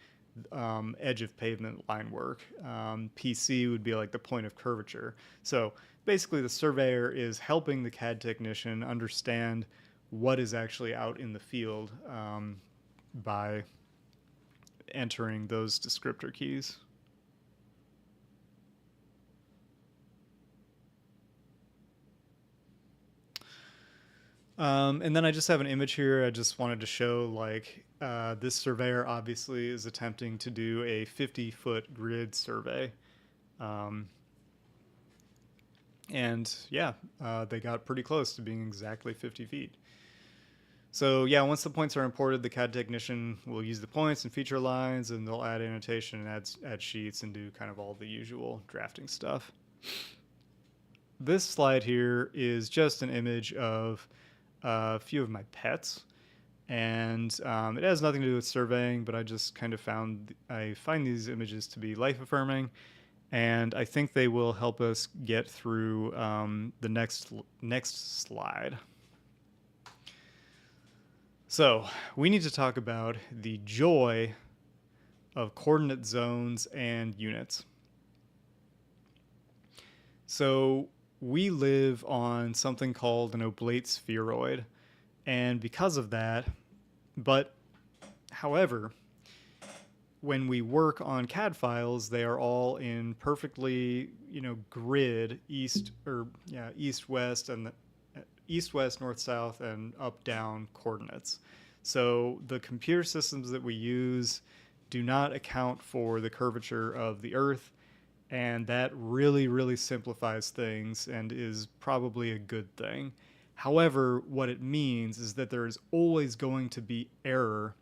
edge of pavement line work. PC would be like the point of curvature. So basically the surveyor is helping the CAD technician understand what is actually out in the field by entering those descriptor keys. And then I just have an image here. I just wanted to show like this surveyor obviously is attempting to do a 50-foot grid survey. And yeah, they got pretty close to being exactly 50 feet. So yeah, once the points are imported, the CAD technician will use the points and feature lines, and they'll add annotation and add sheets and do kind of all the usual drafting stuff. This slide here is just an image of a few of my pets, and it has nothing to do with surveying, but I just kind of I find these images to be life affirming, and I think they will help us get through the next slide. So we need to talk about the joy of coordinate zones and units. So we live on something called an oblate spheroid, and because of that, however, when we work on CAD files, they are all in perfectly, grid east west and east west north south and up down coordinates. So the computer systems that we use do not account for the curvature of the Earth, and that really simplifies things and is probably a good thing. However, what it means is that there is always going to be error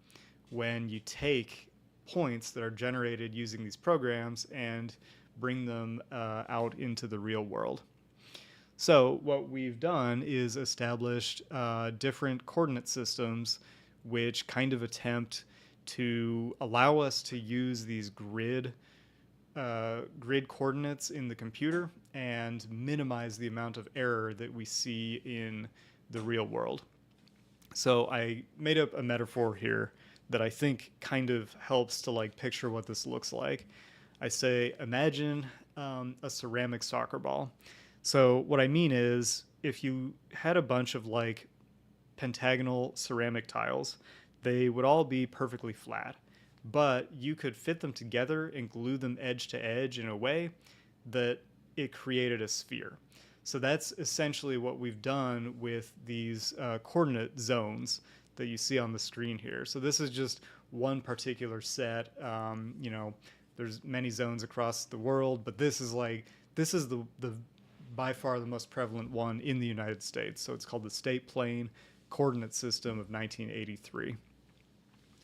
when you take points that are generated using these programs and bring them out into the real world. So what we've done is established different coordinate systems which kind of attempt to allow us to use these grid coordinates in the computer and minimize the amount of error that we see in the real world. So I made up a metaphor here that I think kind of helps to picture what this looks like. I say, imagine a ceramic soccer ball. So what I mean is, if you had a bunch of pentagonal ceramic tiles, they would all be perfectly flat, but you could fit them together and glue them edge to edge in a way that it created a sphere. So that's essentially what we've done with these coordinate zones that you see on the screen here. So this is just one particular set. There's many zones across the world, but this is the by far the most prevalent one in the United States. So it's called the State Plane Coordinate System of 1983.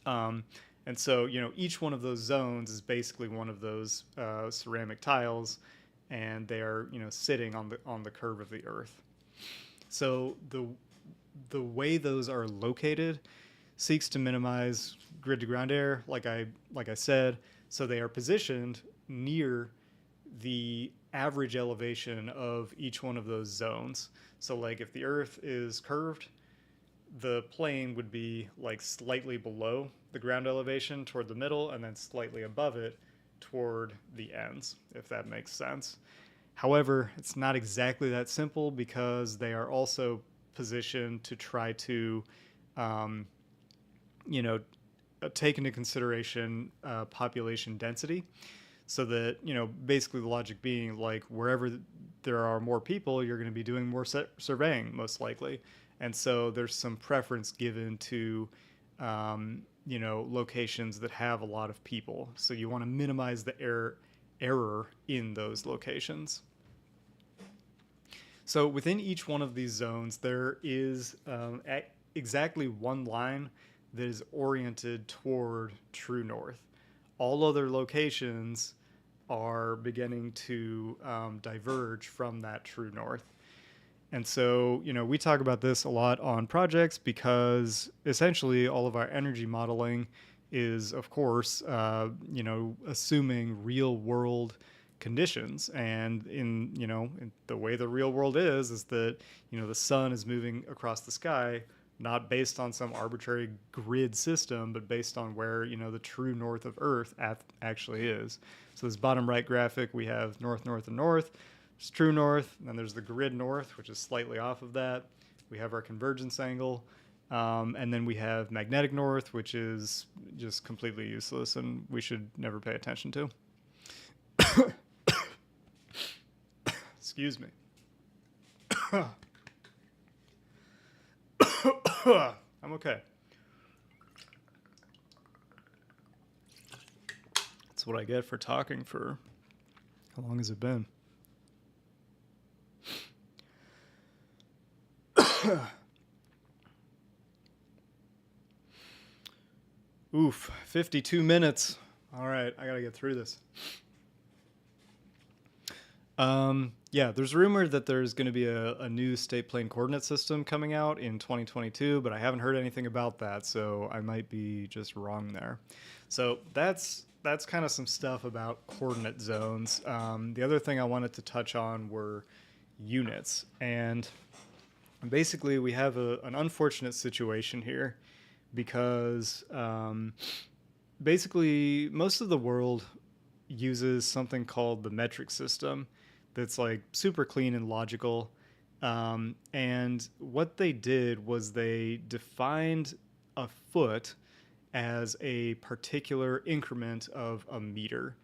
And so, each one of those zones is basically one of those ceramic tiles, and they are, sitting on the curve of the Earth. So the way those are located seeks to minimize grid to ground error, like I said. So they are positioned near the average elevation of each one of those zones. So if the Earth is curved, the plane would be slightly below the ground elevation toward the middle, and then slightly above it toward the ends, if that makes sense. However, it's not exactly that simple, because they are also positioned to try to take into consideration population density, so that basically the logic being wherever there are more people, you're going to be doing more surveying most likely. And so there's some preference given to locations that have a lot of people. So you want to minimize the error in those locations. So within each one of these zones, there is exactly one line that is oriented toward true north. All other locations are beginning to diverge from that true north. And so, we talk about this a lot on projects, because essentially all of our energy modeling is, of course, assuming real world conditions. And in the way the real world is that, the sun is moving across the sky, not based on some arbitrary grid system, but based on where, the true north of Earth actually is. So this bottom right graphic, we have north, north, and north. There's true north, and then there's the grid north, which is slightly off of that. We have our convergence angle, and then we have magnetic north, which is just completely useless and we should never pay attention to. Excuse me. I'm okay. That's what I get for talking for... How long has it been? Oof, 52 minutes. All right, I gotta get through this. Yeah, there's rumor that there's going to be a new state plane coordinate system coming out in 2022, but I haven't heard anything about that, so I might be just wrong there. So that's kind of some stuff about coordinate zones. The other thing I wanted to touch on were units, and basically we have an unfortunate situation here because basically most of the world uses something called the metric system that's like super clean and logical. And what they did was they defined a foot as a particular increment of a meter.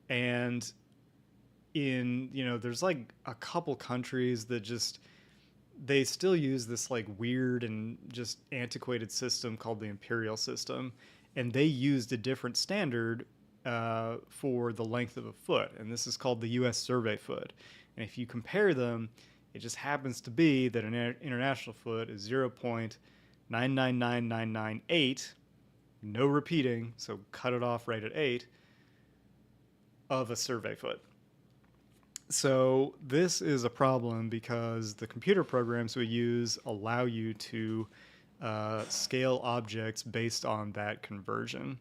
And there's like a couple countries that just they still use this like weird and just antiquated system called the imperial system, and they used a different standard for the length of a foot, and this is called the U.S. survey foot. And if you compare them, it just happens to be that an international foot is 0.999998, no repeating, so cut it off right at 8, of a survey foot. So this is a problem because the computer programs we use allow you to scale objects based on that conversion.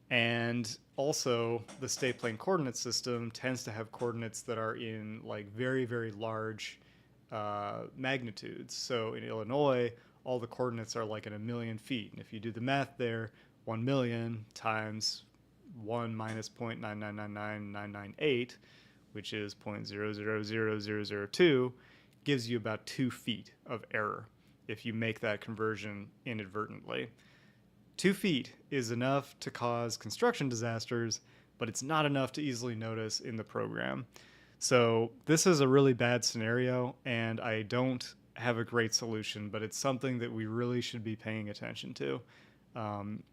And also, the state plane coordinate system tends to have coordinates that are in like very, very large magnitudes. So in Illinois, all the coordinates are like in 1,000,000 feet. And if you do the math there, 1,000,000 times 1 minus 0.9999998, which is 0.000002, gives you about 2 feet of error if you make that conversion inadvertently. 2 feet is enough to cause construction disasters, but it's not enough to easily notice in the program. So this is a really bad scenario, and I don't have a great solution, but it's something that we really should be paying attention to, and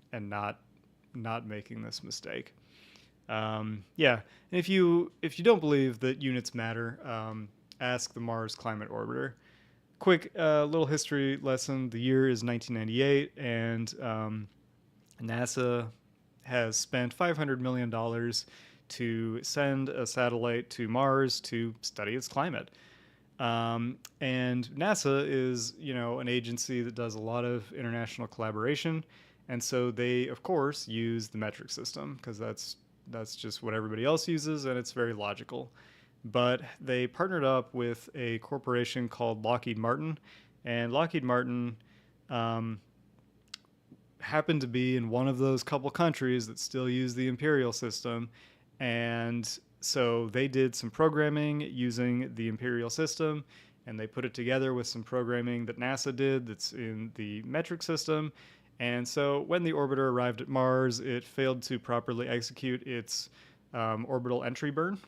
not making this mistake. Yeah, and if you don't believe that units matter, ask the Mars Climate Orbiter. Quick little history lesson. The year is 1998, and NASA has spent $500 million to send a satellite to Mars to study its climate. And NASA is, an agency that does a lot of international collaboration, and so they, of course, use the metric system because that's just what everybody else uses, and it's very logical. But they partnered up with a corporation called Lockheed Martin, and Lockheed Martin happened to be in one of those couple countries that still use the imperial system, and so they did some programming using the imperial system, and they put it together with some programming that NASA did that's in the metric system. And so when the orbiter arrived at Mars, it failed to properly execute its orbital entry burn,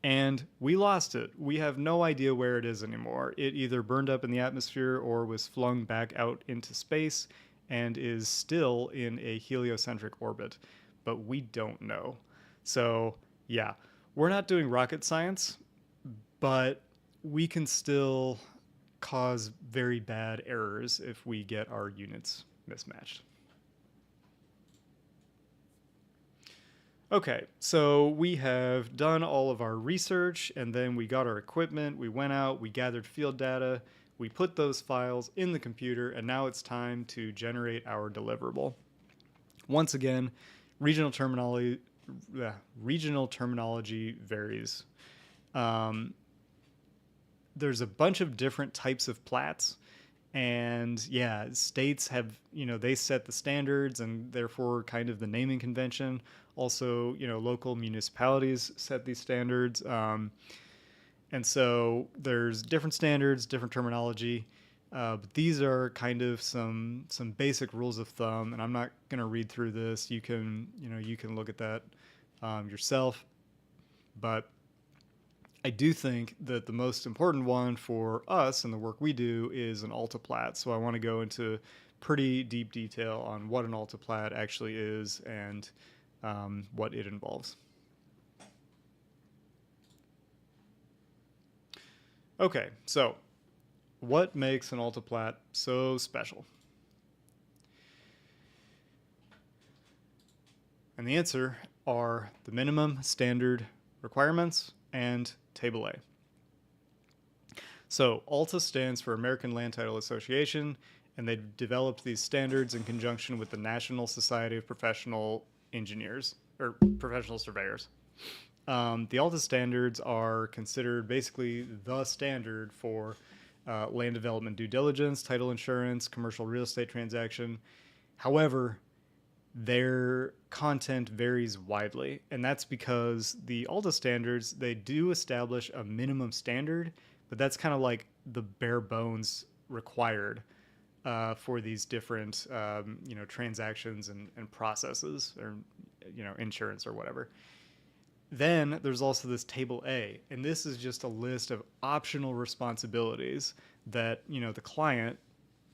and we lost it. We have no idea where it is anymore. It either burned up in the atmosphere or was flung back out into space and is still in a heliocentric orbit, but we don't know. So, yeah, we're not doing rocket science, but we can still cause very bad errors if we get our units mismatched. Okay, so we have done all of our research, and then we got our equipment, we went out, we gathered field data, we put those files in the computer, and now it's time to generate our deliverable. Once again, regional terminology varies. There's a bunch of different types of plats, and yeah, states have, they set the standards and therefore kind of the naming convention. Also, local municipalities set these standards. And so there's different standards, different terminology. But these are kind of some basic rules of thumb, and I'm not going to read through this. You can look at that yourself. But I do think that the most important one for us and the work we do is an altiplat. So I want to go into pretty deep detail on what an altiplat actually is and what it involves. Okay, so what makes an altiplat so special? And the answer are the minimum standard requirements and Table A. So ALTA stands for American Land Title Association, and they developed these standards in conjunction with the National Society of Professional Engineers, or Professional Surveyors. The ALTA standards are considered basically the standard for land development due diligence, title insurance, commercial real estate transaction. However, their content varies widely, and that's because the ALTA standards, they do establish a minimum standard, but that's kind of like the bare bones required for these different transactions and processes, or insurance or whatever. Then there's also this Table A, and this is just a list of optional responsibilities that the client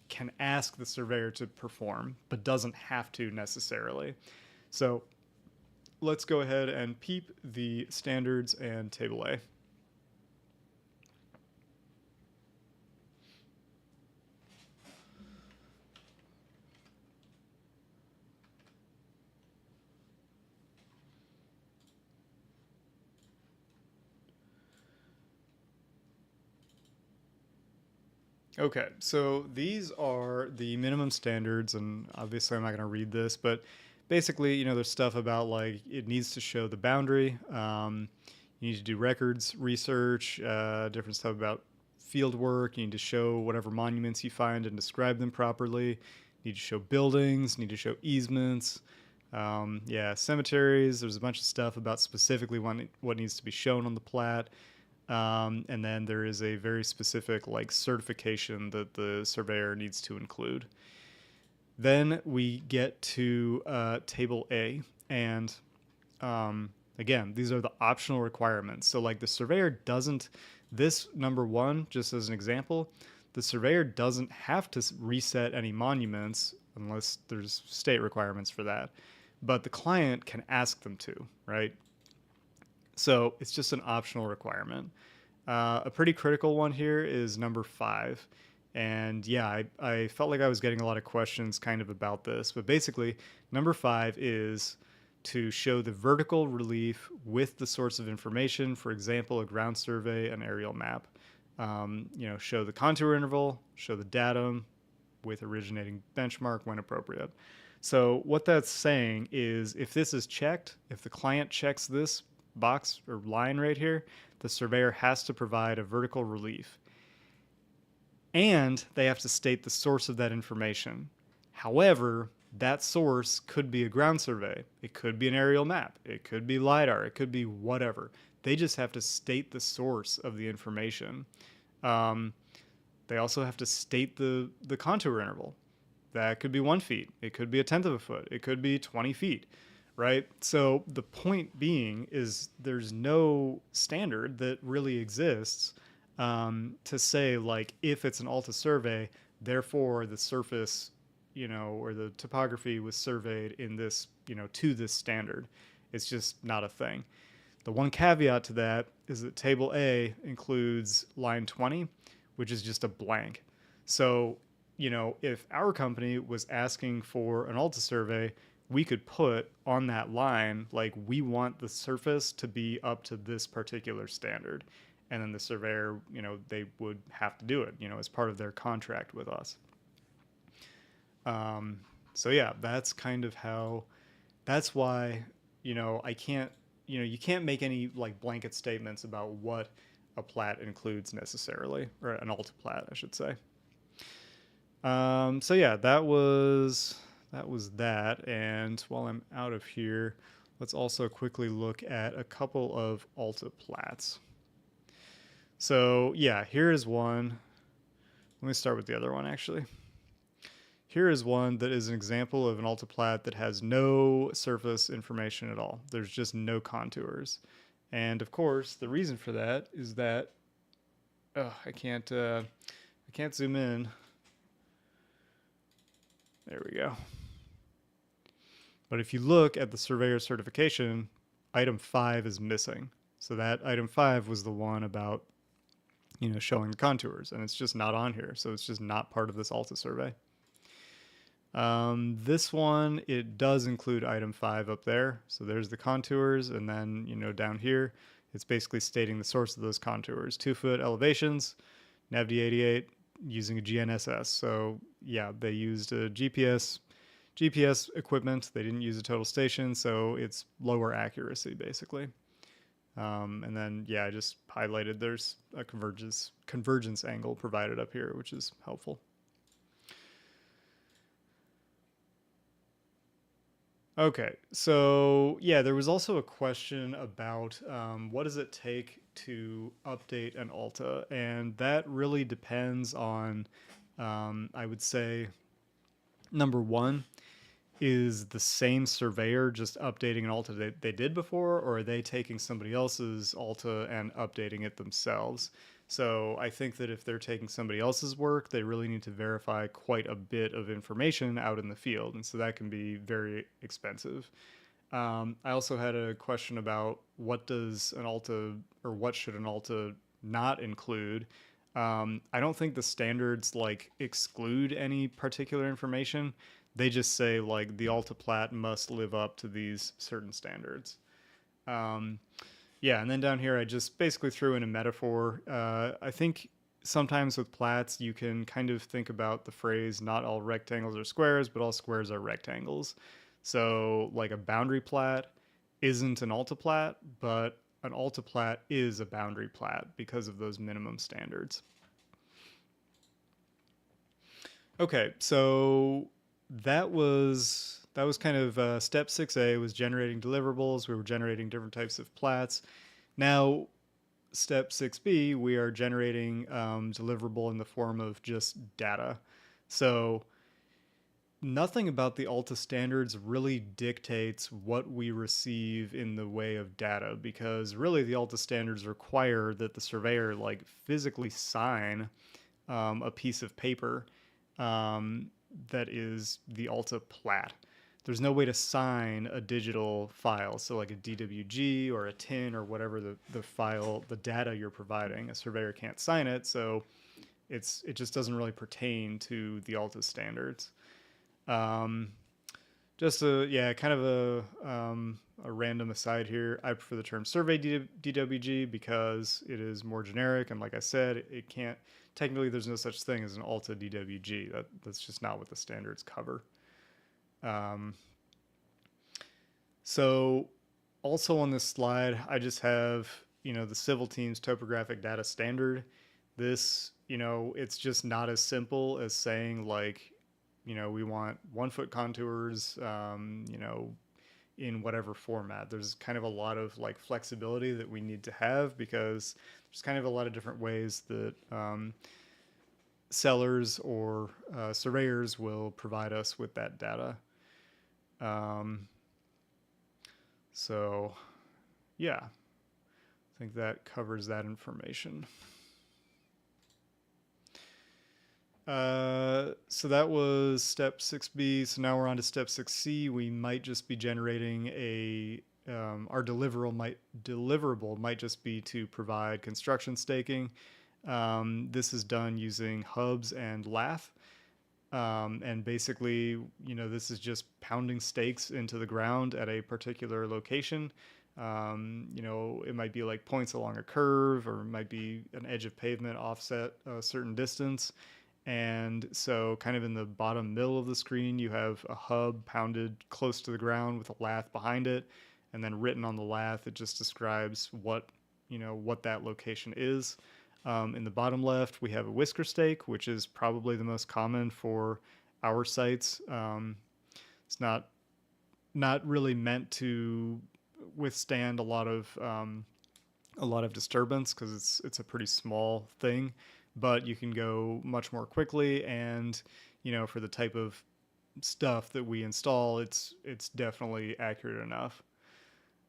can ask the surveyor to perform, but doesn't have to necessarily. So let's go ahead and peep the standards and Table A. Okay, so these are the minimum standards, and obviously I'm not going to read this, but basically, there's stuff about like it needs to show the boundary. You need to do records research, different stuff about field work. You need to show whatever monuments you find and describe them properly. You need to show buildings, need to show easements. Cemeteries. There's a bunch of stuff about specifically what needs to be shown on the plat. And then there is a very specific like certification that the surveyor needs to include. Then we get to Table A, and again, these are the optional requirements. So like the surveyor doesn't, this number one, just as an example, the surveyor doesn't have to reset any monuments unless there's state requirements for that, but the client can ask them to, right? So it's just an optional requirement. A pretty critical one here is number 5. And yeah, I felt like I was getting a lot of questions kind of about this. But basically, number 5 is to show the vertical relief with the source of information, for example, a ground survey, an aerial map. Show the contour interval, show the datum with originating benchmark when appropriate. So what that's saying is if this is checked, if the client checks this box or line right here, the surveyor has to provide a vertical relief. And they have to state the source of that information. However, that source could be a ground survey. It could be an aerial map. It could be LiDAR. It could be whatever. They just have to state the source of the information. They also have to state the contour interval. That could be 1 feet. It could be 1/10 of a foot. It could be 20 feet, right? So the point being is there's no standard that really exists to say, like, if it's an ALTA survey, therefore the surface, or the topography was surveyed in this, to this standard. It's just not a thing. The one caveat to that is that Table A includes line 20, which is just a blank. So if our company was asking for an ALTA survey, we could put on that line, like, we want the surface to be up to this particular standard. And then the surveyor, they would have to do it, as part of their contract with us. So yeah, that's kind of how, that's why, I can't, you can't make any like blanket statements about what a plat includes necessarily, or an ALTA plat, I should say. So yeah, that was that. And while I'm out of here, let's also quickly look at a couple of ALTA plats. So yeah, here is one. Let me start with the other one, actually. Here is one that is an example of an ALTA plat that has no surface information at all. There's just no contours. And of course, the reason for that is that I can't zoom in. There we go. But if you look at the surveyor certification, item 5 is missing. So that item 5 was the one about, showing the contours, and it's just not on here. So it's just not part of this ALTA survey. This one, it does include item 5 up there. So there's the contours, and then, down here, it's basically stating the source of those contours. 2-foot elevations, NavD88 using a GNSS. So yeah, they used a GPS equipment. They didn't use a total station, so it's lower accuracy basically. And then yeah, I just highlighted there's a convergence angle provided up here, which is helpful. Okay, so yeah, there was also a question about what does it take to update an Alta, and that really depends on, I would say, number one, is the same surveyor just updating an Alta they did before, or are they taking somebody else's Alta and updating it themselves? So I think that if they're taking somebody else's work, they really need to verify quite a bit of information out in the field, and so that can be very expensive. I also had a question about what does an Alta, or what should an Alta not include. I don't think the standards like exclude any particular information. They just say like the Altaplat must live up to these certain standards. Um, yeah, and then down here I just basically threw in a metaphor. I think sometimes with plats you can kind of think about the phrase "not all rectangles are squares, but all squares are rectangles." So like a boundary plat isn't an altaplat, but an altaplat is a boundary plat because of those minimum standards. Okay, so that was kind of step 6A was generating deliverables. We were generating different types of plats. Now, step 6B, we are generating deliverable in the form of just data. So nothing about the Alta standards really dictates what we receive in the way of data, because really the Alta standards require that the surveyor like physically sign a piece of paper um, that is the Alta plat. There's no way to sign a digital file, so like a DWG or a TIN or whatever the file, the data you're providing. A surveyor can't sign it, so it just doesn't really pertain to the Alta standards. Um, just kind of a random aside here. I prefer the term survey DWG because it is more generic, and like I said, it can't technically. There's no such thing as an Alta DWG. That's just not what the standards cover. Um, so also on this slide, I just have the civil team's topographic data standard. This it's just not as simple as saying like we want 1-foot contours, in whatever format. There's kind of a lot of like flexibility that we need to have because there's kind of a lot of different ways that sellers or surveyors will provide us with that data. Um, so, yeah, I think that covers that information. So that was step 6B. So now we're on to step 6C. We might just be generating our deliverable might just be to provide construction staking. This is done using hubs and lath. And basically, this is just pounding stakes into the ground at a particular location. It might be like points along a curve, or it might be an edge of pavement offset a certain distance. And so kind of in the bottom middle of the screen, you have a hub pounded close to the ground with a lath behind it. And then written on the lath, it just describes what that location is. In the bottom left, we have a whisker stake, which is probably the most common for our sites. It's not really meant to withstand a lot of disturbance because it's a pretty small thing, but you can go much more quickly, and for the type of stuff that we install, it's definitely accurate enough.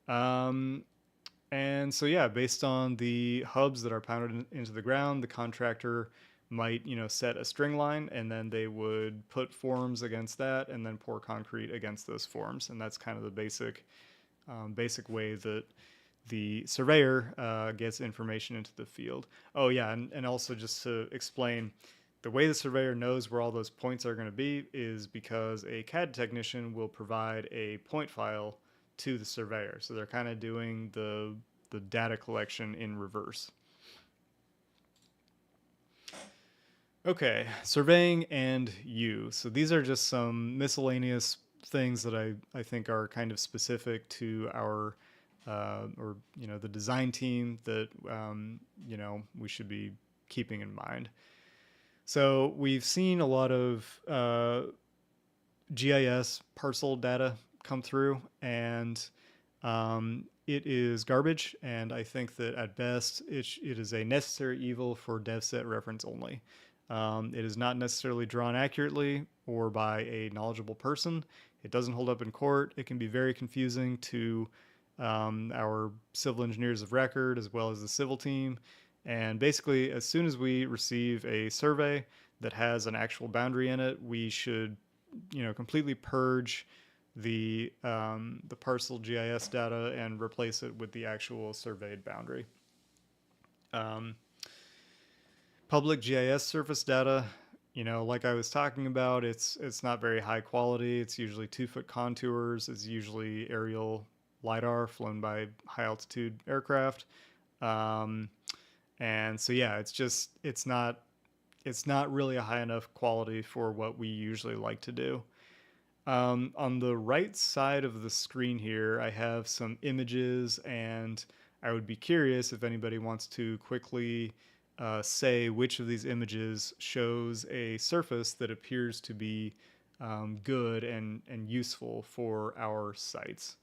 And so yeah, based on the hubs that are pounded into the ground, the contractor might set a string line, and then they would put forms against that, and then pour concrete against those forms, and that's kind of the basic way that the surveyor gets information into the field. Oh yeah, and also just to explain, the way the surveyor knows where all those points are going to be is because a CAD technician will provide a point file to the surveyor. So they're kind of doing the data collection in reverse. Okay, surveying and you. So these are just some miscellaneous things that I think are kind of specific to our or the design team that we should be keeping in mind. So we've seen a lot of GIS parcel data come through, and it is garbage. And I think that at best it is a necessary evil for DevSet reference only. It is not necessarily drawn accurately or by a knowledgeable person. It doesn't hold up in court. It can be very confusing to our civil engineers of record as well as the civil team. And basically, as soon as we receive a survey that has an actual boundary in it, we should, completely purge the parcel GIS data and replace it with the actual surveyed boundary. Public GIS surface data, like I was talking about, it's not very high quality. It's usually 2-foot contours. It's usually aerial LiDAR flown by high altitude aircraft. And so, yeah, it's not really a high enough quality for what we usually like to do. On the right side of the screen here, I have some images, and I would be curious if anybody wants to quickly say which of these images shows a surface that appears to be good and useful for our sites.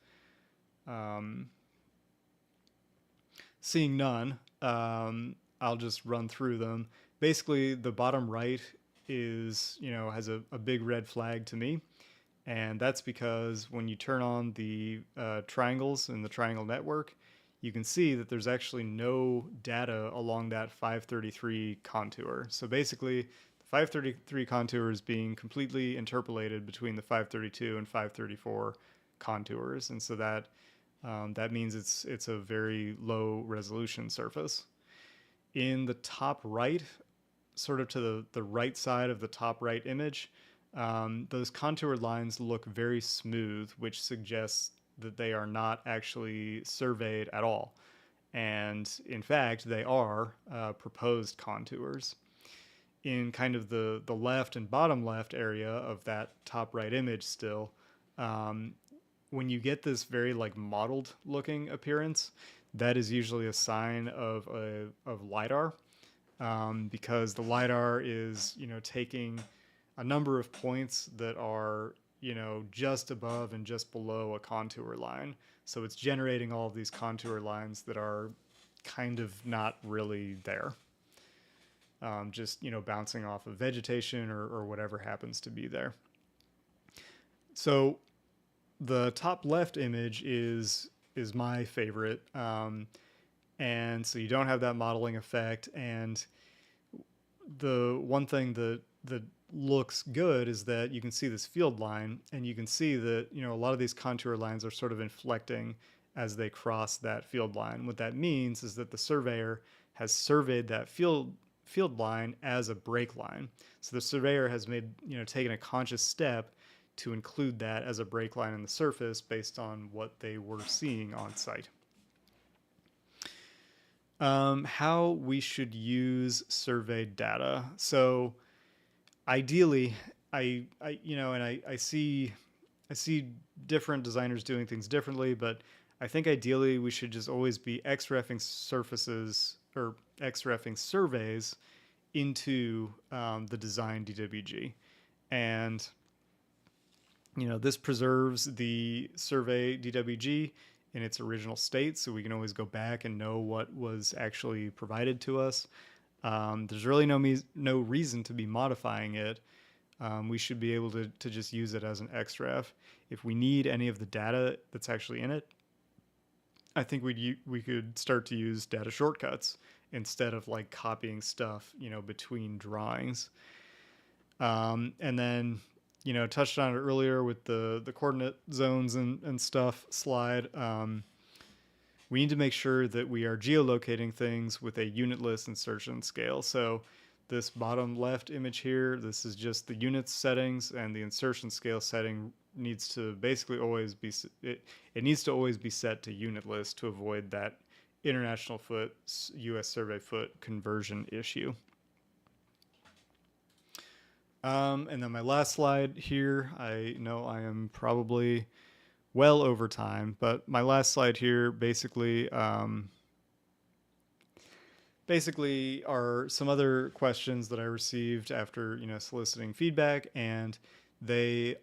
Seeing none, I'll just run through them. Basically, the bottom right is, has a big red flag to me. And that's because when you turn on the triangles in the triangle network, you can see that there's actually no data along that 533 contour. So basically, the 533 contour is being completely interpolated between the 532 and 534 contours. And so that means it's a very low resolution surface. In the top right, sort of to the right side of the top right image, those contour lines look very smooth, which suggests that they are not actually surveyed at all. And in fact, they are proposed contours. In kind of the left and bottom left area of that top right image still, when you get this very modeled looking appearance, that is usually a sign of LiDAR, because the LiDAR is taking a number of points that are just above and just below a contour line. So it's generating all of these contour lines that are kind of not really there. Just bouncing off of vegetation or whatever happens to be there. So the top left image is my favorite, and so you don't have that modeling effect. And the one thing that looks good is that you can see this field line, and you can see that a lot of these contour lines are sort of inflecting as they cross that field line. What that means is that the surveyor has surveyed that field line as a break line. So the surveyor has taken a conscious step to include that as a break line in the surface based on what they were seeing on site. How we should use surveyed data. So ideally, I see different designers doing things differently, but I think ideally we should just always be XREFing surfaces or XREFing surveys into the design DWG. And this preserves the survey DWG in its original state, so we can always go back and know what was actually provided to us. There's really no reason to be modifying it. We should be able to just use it as an XREF. If we need any of the data that's actually in it, I think we could start to use data shortcuts instead of copying stuff between drawings. And then touched on it earlier with the coordinate zones and stuff slide. We need to make sure that we are geolocating things with a unitless insertion scale. So this bottom left image here, this is just the units settings, and the insertion scale setting needs to basically always be, it needs to always be set to unit list to avoid that international foot, US survey foot conversion issue. And then my last slide here, I know I am probably well over time, but my last slide here basically are some other questions that I received after, soliciting feedback, and they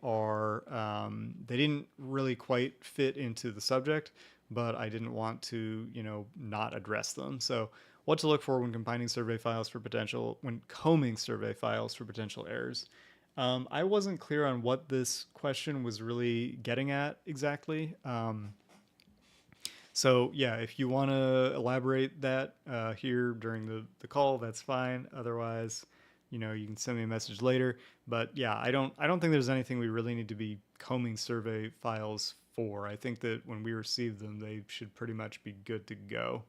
didn't really quite fit into the subject, but I didn't want to, not address them. So what to look for when combing survey files for potential errors. I wasn't clear on what this question was really getting at exactly. So yeah, if you want to elaborate that here during the call, that's fine. Otherwise, you can send me a message later. But yeah, I don't think there's anything we really need to be combing survey files for. I think that when we receive them, they should pretty much be good to go.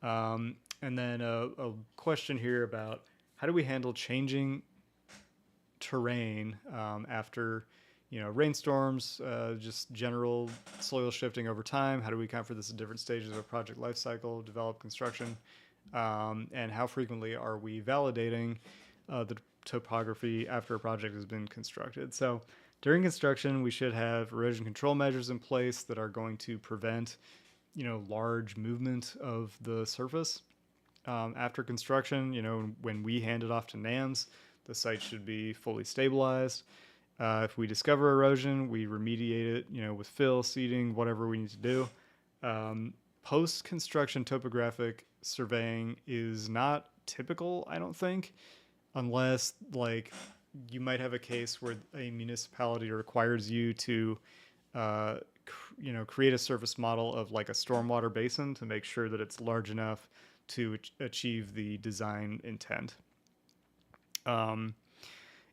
And then a question here about how do we handle changing terrain after rainstorms, just general soil shifting over time. How do we account for this at different stages of a project life cycle, develop, construction, and how frequently are we validating the topography after a project has been constructed? So during construction, we should have erosion control measures in place that are going to prevent large movement of the surface. After construction, when we hand it off to NAMS, the site should be fully stabilized. If we discover erosion, we remediate it, with fill, seeding, whatever we need to do. Post-construction topographic surveying is not typical, I don't think, unless you might have a case where a municipality requires you to, create a surface model of a stormwater basin to make sure that it's large enough to achieve the design intent.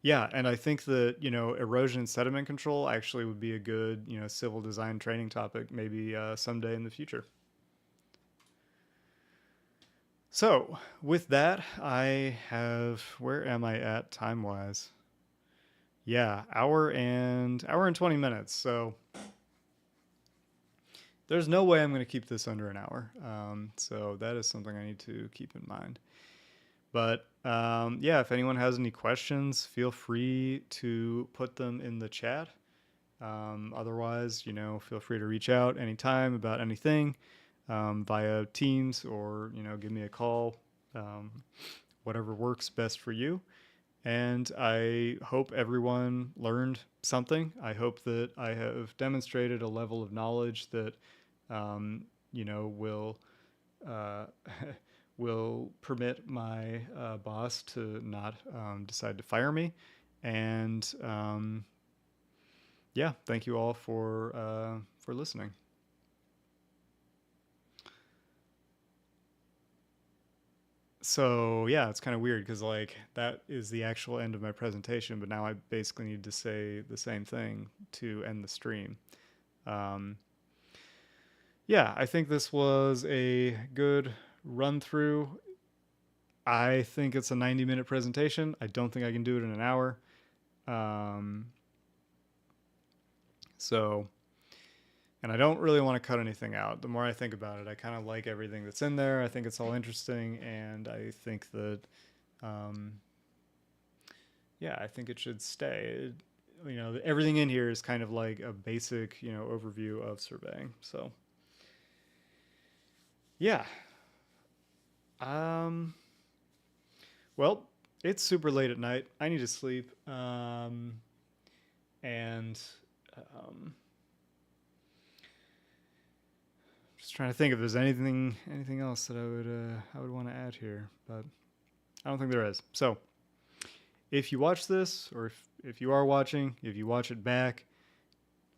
Yeah, and I think that, erosion and sediment control actually would be a good, civil design training topic maybe someday in the future. So with that, where am I at time-wise? Yeah, hour and 20 minutes. So there's no way I'm going to keep this under an hour. So that is something I need to keep in mind. But yeah, if anyone has any questions, feel free to put them in the chat. Otherwise, feel free to reach out anytime about anything via Teams or, give me a call, whatever works best for you. And I hope everyone learned something. I hope that I have demonstrated a level of knowledge that, will permit my boss to not decide to fire me. And yeah, thank you all for listening. So yeah, it's kind of weird because that is the actual end of my presentation, but now I basically need to say the same thing to end the stream. Yeah, I think this was a good run through. I think it's a 90-minute presentation. I don't think I can do it in an hour. And I don't really want to cut anything out. The more I think about it, I kind of like everything that's in there. I think it's all interesting, and I think that, yeah, I think it should stay. Everything in here is kind of like a basic, overview of surveying. So, yeah. Well, it's super late at night. I need to sleep. Just trying to think if there's anything else that I would want to add here, but I don't think there is. So, if you watch this, or if you are watching, if you watch it back,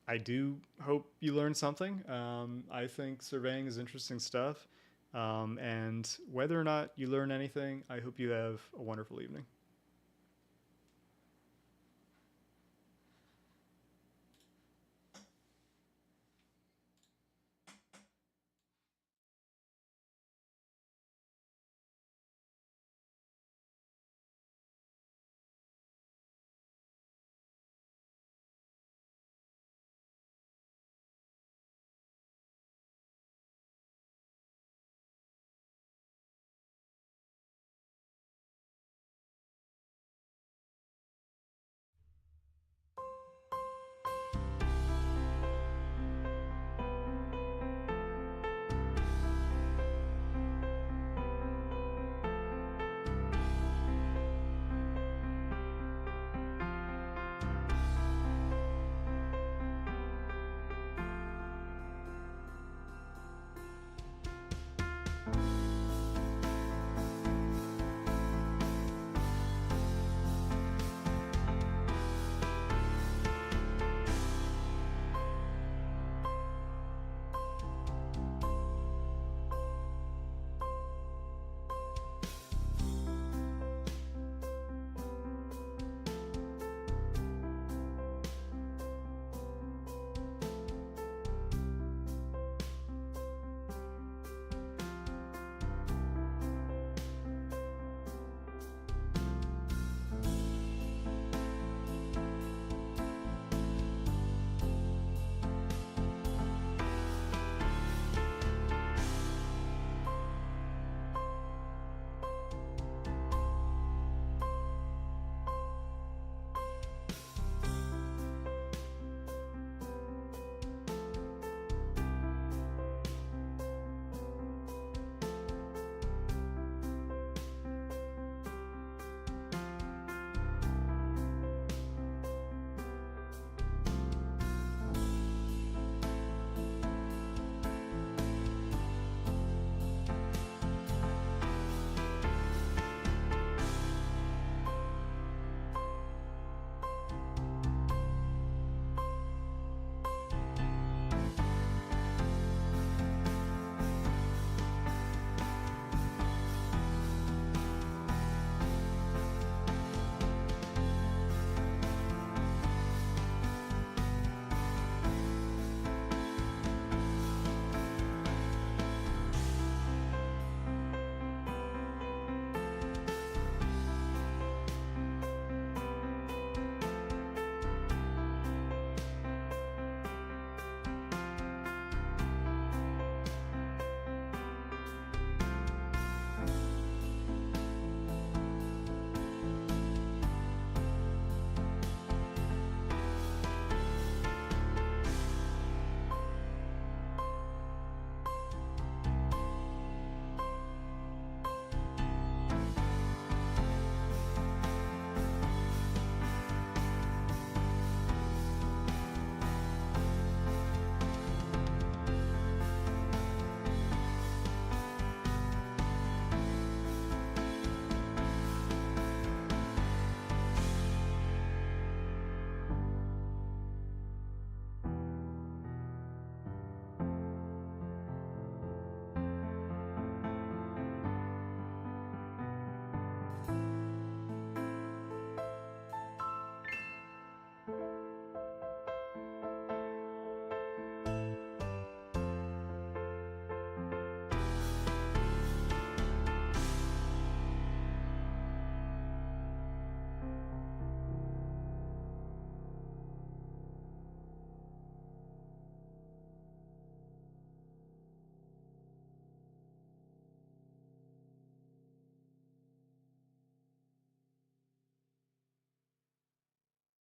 I do hope you learned something. I think surveying is interesting stuff. And whether or not you learn anything, I hope you have a wonderful evening.